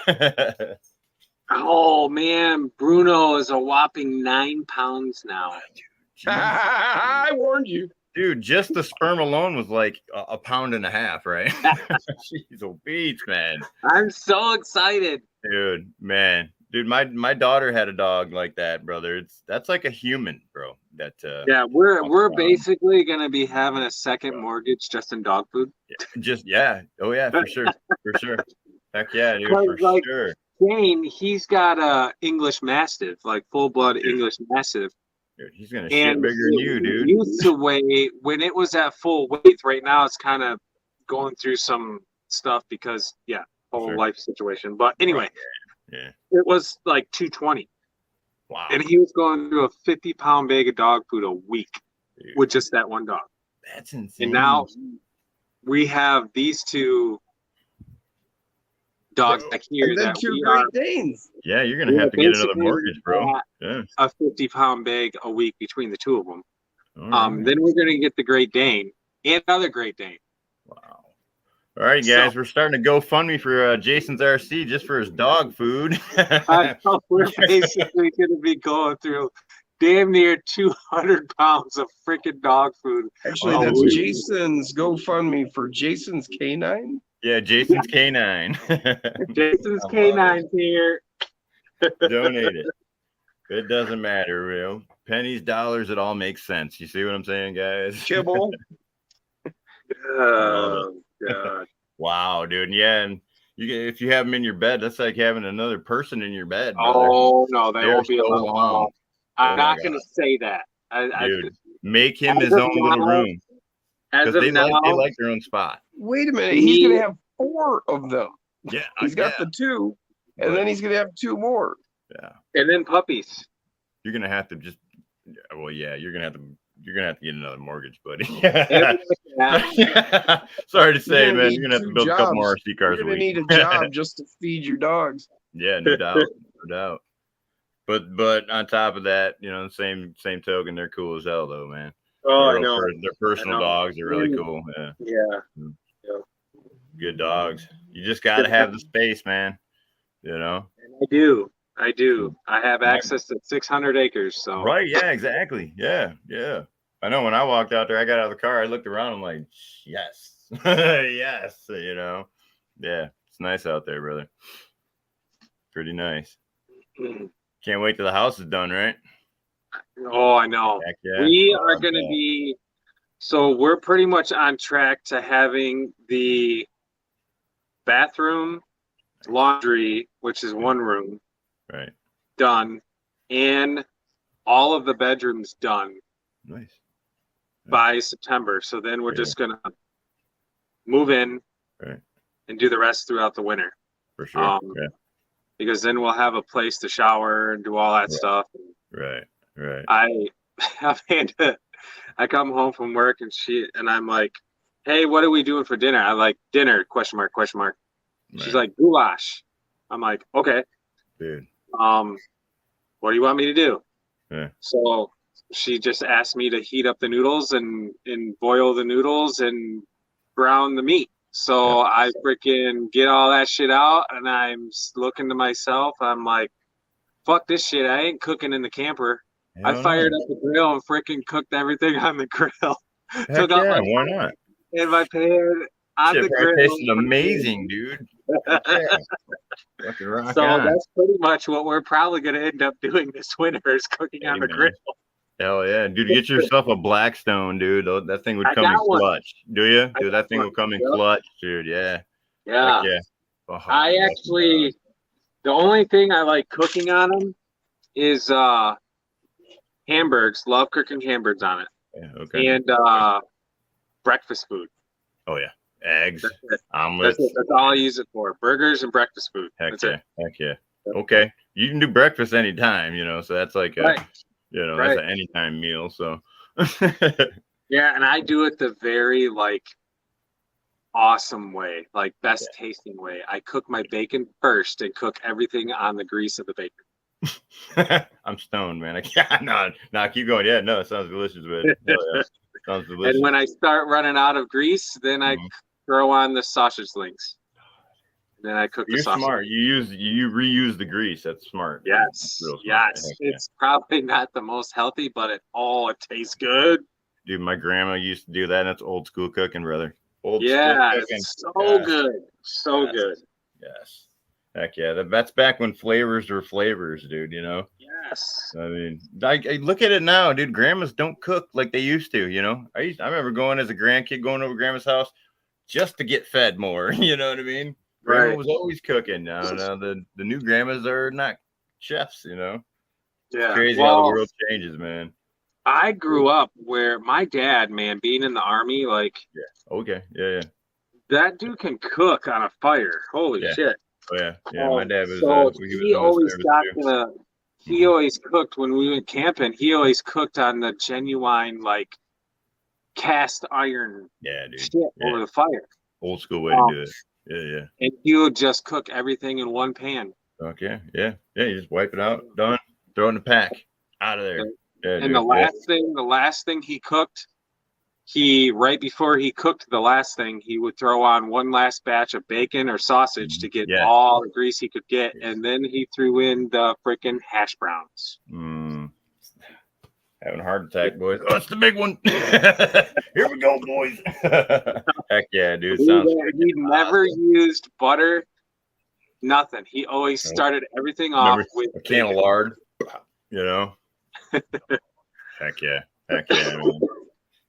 Oh man, Bruno is a whopping 9 pounds now. I warned you. Dude, just the sperm alone was like a pound and a half, right? She's obese, man. I'm so excited. Dude, my daughter had a dog like that, brother. That's like a human, bro. That yeah, we're basically gonna be having a second mortgage just in dog food. Oh yeah, for sure. For sure. Heck yeah, dude, for sure. Dane, he's got a English Mastiff, like full blood English Mastiff. Dude, he's gonna shit bigger than you, dude. Used to weigh when it was at full weight. Right now, it's kind of going through some stuff because whole life situation. But anyway, it was like 220. Wow. And he was going through a 50-pound bag of dog food a week with just that one dog. That's insane. And now we have these two dogs back here. And then that 2 Great Danes. Yeah, you're gonna have to get another mortgage, bro. Yeah. A 50-pound bag a week between the two of them. Right. Then we're gonna get the Great Dane and another Great Dane. Wow. All right, guys, we're starting to GoFundMe for Jason's RC just for his dog food. I know we're basically gonna be going through damn near 200 pounds of freaking dog food. Actually, that's Jason's GoFundMe for Jason's K9. Yeah, Jason's K9. Jason's K9 here. Donate it. It doesn't matter, real pennies, dollars, it all makes sense. You see what I'm saying, guys? Kibble. Oh God! Wow, dude. Yeah, and if you have them in your bed, that's like having another person in your bed. Brother. Oh no, they won't be so alone. long. I'm not going to say that. Dude, make him his own little room. As of now, they like their own spot. Wait a minute, he's going to have 4 of them. Yeah, he's got the 2, and then he's going to have 2 more. Yeah, and then puppies. You're going to have to just. Well, yeah, you're gonna have to get another mortgage, buddy. Sorry to say, man, you're gonna have to build a couple more RC cars a week. You're gonna need a job just to feed your dogs. Yeah, no doubt, no doubt. But on top of that, same token, they're cool as hell, though, man. Oh, I know. Their personal dogs are really cool. Yeah. Good dogs. You just got to have the space, man. I do. I have access to 600 acres. So right, yeah, exactly. Yeah. I know when I walked out there, I got out of the car, I looked around, I'm like, yes, yes, Yeah, it's nice out there, brother. Pretty nice. Can't wait till the house is done, right? Oh, I know. Heck yeah. We are going to be. So we're pretty much on track to having the bathroom, laundry, which is one room. Right. Done, and all of the bedrooms done. Nice. By September. So then we're just gonna move in and do the rest throughout the winter. For sure. Because then we'll have a place to shower and do all that stuff. Right. I come home from work and I'm like, hey, what are we doing for dinner? I'm like, dinner, question mark. Right. She's like, goulash. I'm like, okay. Dude. What do you want me to do? Yeah. So she just asked me to heat up the noodles and boil the noodles and brown the meat. So I freaking get all that shit out and I'm looking to myself. I'm like, fuck this shit. I ain't cooking in the camper. I fired up the grill and freaking cooked everything on the grill. Took out why not? And my pan on the grill. Tasted amazing, dude. Fucking rock So on. that's pretty much what we're probably going to end up doing this winter is cooking on the man. grill. Hell yeah, dude! Get yourself a Blackstone, dude. That thing would I come in got one. clutch. Do you, I dude? got That thing one. will come in Yep. clutch, dude. Yeah. Yeah. Heck yeah. Oh, I actually, the only thing I like cooking on them is hamburgers. Love cooking hamburgers on it. yeah, okay. And breakfast food. Oh yeah, eggs, That's it. omelets. That's all I use it for. Burgers and breakfast food. Heck That's yeah, it. heck yeah. Okay, you can do breakfast anytime, you know. So that's like a, Right. you know, Right. that's an anytime meal. So. Yeah, and I do it the very like awesome way, like best tasting way. I cook my bacon first and cook everything on the grease of the bacon. I'm stoned, man. I can't. No, keep going. Yeah, no, it sounds delicious, man. Yeah. Sounds delicious. And when I start running out of grease, then I throw on the sausage links. Then I cook the You're sausage. smart. You reuse the grease. That's smart. Yes, Real smart. yes. Heck yeah. It's probably not the most healthy, but it tastes good. Dude, my grandma used to do that. And that's old school cooking, brother. Old Yeah, school cooking. it's so Yes. good, so Yes. good. Yes. Heck yeah. That's back when flavors were flavors, dude. You know. Yes. I mean, I look at it now, dude. Grandmas don't cook like they used to. You know. I remember going as a grandkid, going over to grandma's house just to get fed more. You know what I mean? Grandma Right. was always cooking. Now the new grandmas are not chefs. You know. Yeah. It's crazy how the world changes, man. I grew up where my dad, man, being in the army, like Okay. Yeah. that dude can cook on a fire. Holy Yeah. shit. Oh yeah. Yeah. My dad was. So He he was on always the got service too. he always cooked when we went camping. He always cooked on the genuine like cast iron Yeah, dude. shit Yeah. over the fire. Old school way to do it. Yeah. And he would just cook everything in one pan. Okay. Yeah. You just wipe it out. Done. Throw it in the pack. Out of there. Yeah, And dude. the last thing he cooked, right before he cooked the last thing, he would throw on one last batch of bacon or sausage to get Yeah. all the grease he could get, and then he threw in the freaking hash browns. Having a heart attack, boys. Oh, it's the big one. Here we go, boys. Heck yeah, dude. He never used butter, nothing. He always started everything off with a can of lard, you know. Heck yeah, man.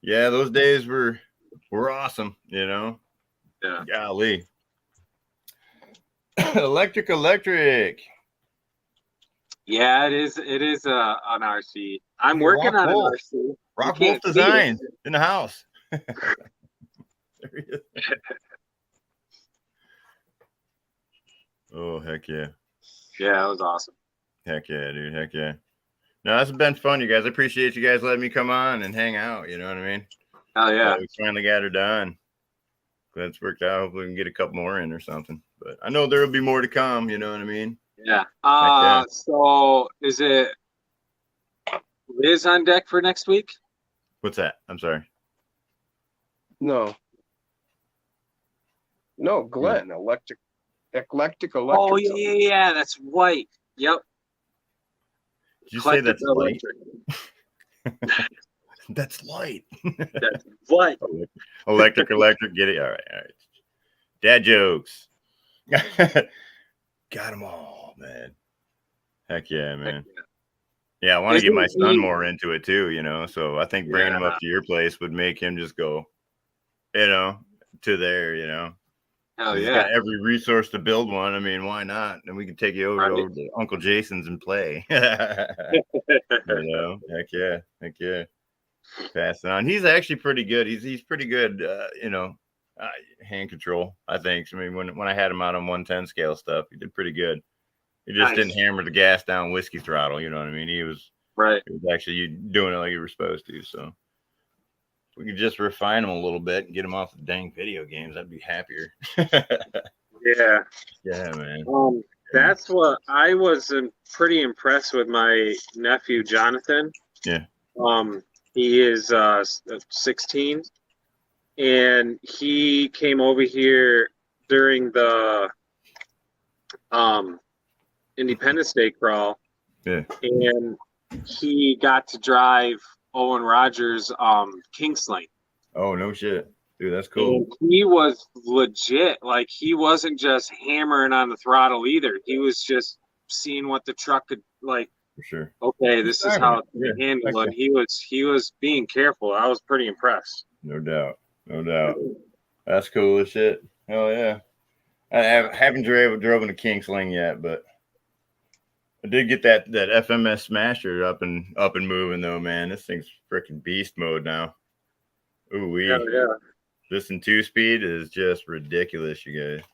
Yeah, those days were awesome, you know. Yeah. Golly. Electric. Yeah, it is an RC. I'm working on an RC. Rock Wolf Designs in the house. There he is. Oh, heck yeah. Yeah, that was awesome. Heck yeah, dude. Heck yeah. No, that's been fun, you guys. I appreciate you guys letting me come on and hang out. You know what I mean? Oh, yeah. We finally got her done. Glad it's worked out. Hopefully we can get a couple more in or something. But I know there will be more to come. You know what I mean? Yeah. Yeah. So is it Liz on deck for next week? What's that? I'm sorry. No, Glenn, eclectic. Oh, yeah. That's white. Yep. Did you say Eclectic that's light? Electric. That's light. That's white. Electric. Get it? All right. Dad jokes. Got them all, man. Heck yeah, man. Yeah, I want to get my son more into it too, you know. So I think bringing him up to your place would make him just go, you know, to there, you know. Hell He's yeah. got every resource to build one. I mean, why not? And we can take you over to Uncle Jason's and play. You know, heck yeah. Pass it on. He's actually pretty good. He's pretty good. You know, hand control. I think. I mean, when I had him out on 110 scale stuff, he did pretty good. He just didn't hammer the gas down whiskey throttle. You know what I mean? He was actually doing it like you were supposed to. So if we could just refine him a little bit and get him off the dang video games, I'd be happier. Yeah. Yeah, man. That's what I was pretty impressed with my nephew Jonathan. Yeah. He is 16, and he came over here during the Independence Day crawl. Yeah. And he got to drive Owen Rogers' Kingsling. Oh, no shit. Dude, that's cool. And he was legit. Like, he wasn't just hammering on the throttle either. He was just seeing what the truck could, like, For sure. okay, this is how it's going to handle. Okay. And he was being careful. I was pretty impressed. No doubt. No doubt. That's cool as shit. Hell yeah. I haven't driven a King Sling yet, but I did get that FMS Smasher up and moving though, man. This thing's freaking beast mode now. Ooh wee. Yeah. This in 2-speed is just ridiculous, you guys.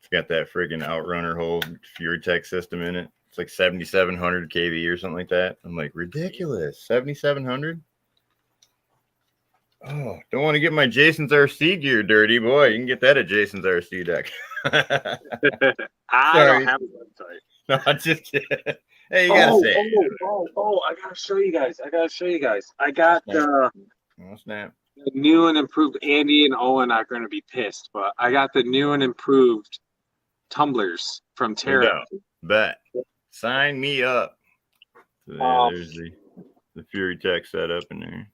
It's got that freaking Outrunner whole FuryTech system in it. It's like 7,700 kV or something like that. I'm like, ridiculous. 7,700? Oh, don't want to get my Jason's RC gear dirty, boy. You can get that at Jason's RC deck. I Sorry. don't have a website. No, I'm just kidding. Hey, you gotta say it. I gotta show you guys. I got Oh, snap. the new and improved. Andy and Owen are going to be pissed, but I got the new and improved tumblers from No Terra. doubt. Bet. Sign me up. So, yeah, there's the FuryTech setup in there.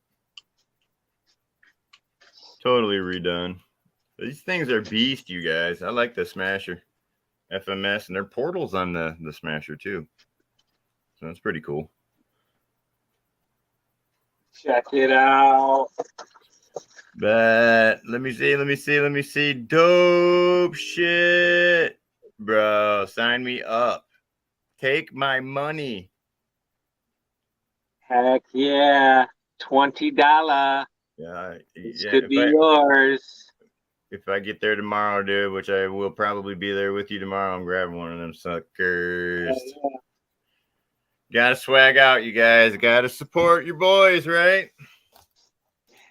Totally redone. These things are beast, you guys. I like the Smasher FMS, and there are portals on the Smasher too. So that's pretty cool. Check it out. But let me see. Dope shit, bro. Sign me up. Take my money. Heck yeah. $20. Yeah, This could be yours. if I get there tomorrow, dude, which I will probably be there with you tomorrow, I'm grabbing one of them suckers. Gotta swag out, you guys. Gotta support your boys, right?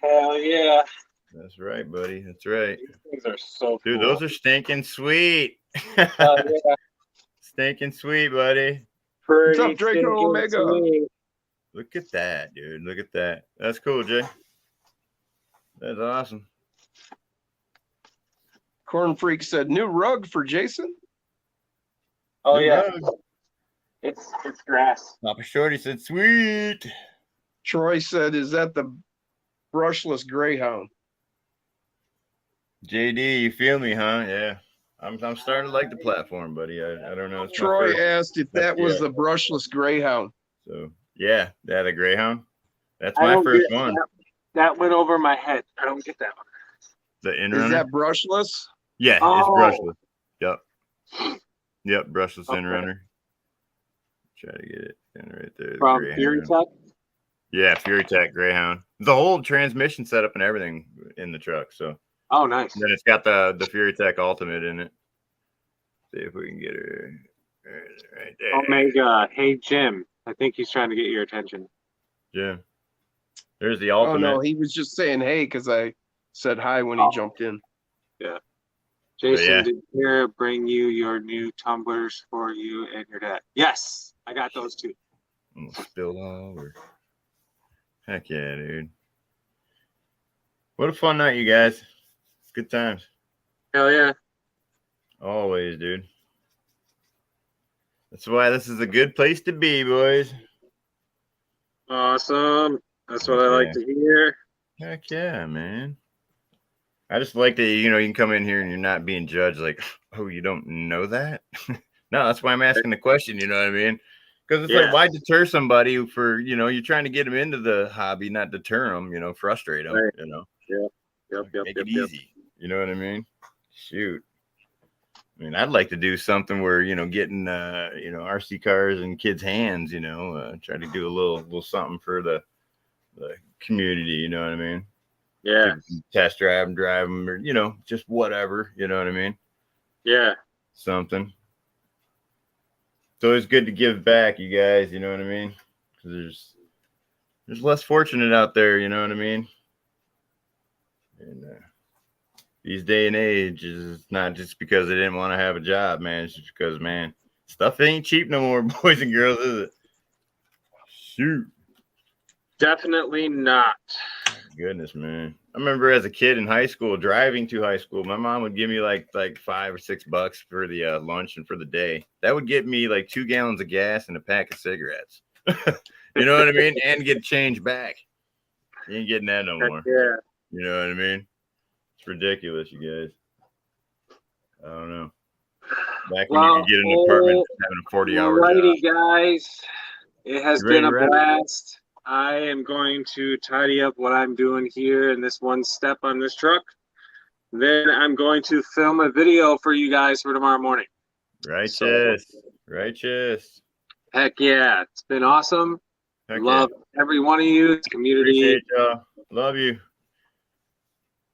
Hell yeah. That's right, buddy. That's right. These things are so Dude, cool. those are stinking sweet. Hell yeah. Stinking sweet, buddy. What's up, Draco Omega? sweet. Look at that, dude. Look at that. That's cool, Jay. That's awesome. Corn Freak said, new rug for Jason? Oh Good yeah. rug. It's grass. Papa Shorty said, sweet. Troy said, is that the brushless Greyhound? JD, you feel me, huh? Yeah. I'm starting to like the platform, buddy. I don't know. It's my Troy first. asked if that was Yeah. the brushless Greyhound. So yeah, the Greyhound. That's I my don't first get one. That went over my head. I don't get that one. The Is Inrunner. that brushless? Yeah, Oh. it's brushless. Yep, brushless Okay. Inrunner. Try to get it in right there. the From Greyhound. FuryTech? Yeah, FuryTech Greyhound. The whole transmission setup and everything in the truck. So Oh, nice. then it's got the FuryTech Ultimate in it. See if we can get her right there. Omega. Hey, Jim. I think he's trying to get your attention. Yeah. There's the Oh, Ultimate. no, he was just saying hey because I said hi when he jumped in. Jason, yeah. did Tara bring you your new tumblers for you and your dad? Yes, I got those too. Spill all over. Heck yeah, dude. What a fun night, you guys. Good times. Hell yeah. Always, dude. That's why this is a good place to be, boys. Awesome. That's what I like to hear. Heck yeah, man. I just like that, you can come in here and you're not being judged like, oh, you don't know that? No, that's why I'm asking the question, you know what I mean? Because it's like, why deter somebody for, you're trying to get them into the hobby, not deter them, frustrate them, Right. Make Yep. it easy. You know what I mean? Shoot. I mean, I'd like to do something where, getting, RC cars in kids' hands, try to do a little something for the community, you know what I mean? Yeah. Test drive them, or, just whatever, you know what I mean? Yeah. Something. It's always good to give back, you guys, you know what I mean? Because there's less fortunate out there, you know what I mean? And these day and age is not just because they didn't want to have a job, man. It's just because, man, stuff ain't cheap no more, boys and girls, is it? Shoot. Definitely not. Goodness, man. I remember as a kid in high school, driving to high school, my mom would give me like $5 or $6 for the lunch and for the day. That would get me like 2 gallons of gas and a pack of cigarettes. You know what I mean? And get change back. You ain't getting that no more. Yeah. You know what I mean? It's ridiculous, you guys. I don't know. Back when you could get an apartment having a 40-hour job. Alrighty, guys. It has You ready been a to wrap? blast. I am going to tidy up what I'm doing here in this one step on this truck. Then I'm going to film a video for you guys for tomorrow morning. Righteous. Righteous. Heck yeah. It's been awesome. Heck Love every one of you. It's community. Appreciate y'all. Love you.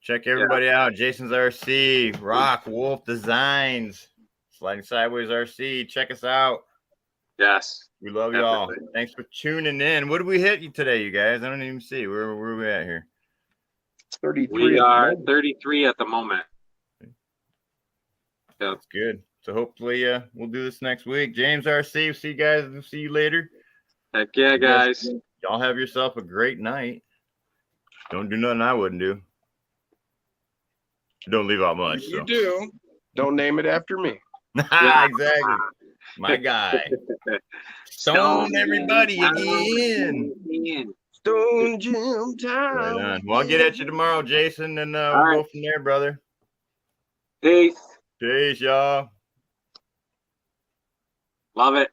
Check everybody out. Jason's RC, Rock, Wolf Designs, Sliding Sideways RC. Check us out. Yes. We love y'all. Thanks for tuning in. What did we hit you today, you guys? I don't even see. Where are we at here? 33. We are 33 at the moment. Yep. That's good. So hopefully we'll do this next week. James RC, see you guys. We'll see you later. Heck yeah, guys. Y'all have yourself a great night. Don't do nothing I wouldn't do. Don't leave out much. You So. do. Don't name it after me. Exactly. My guy. Stone everybody again. Stone Gym Town. Right on. Well, I'll get at you tomorrow, Jason, and we'll go from there, brother. Peace. Peace, y'all. Love it.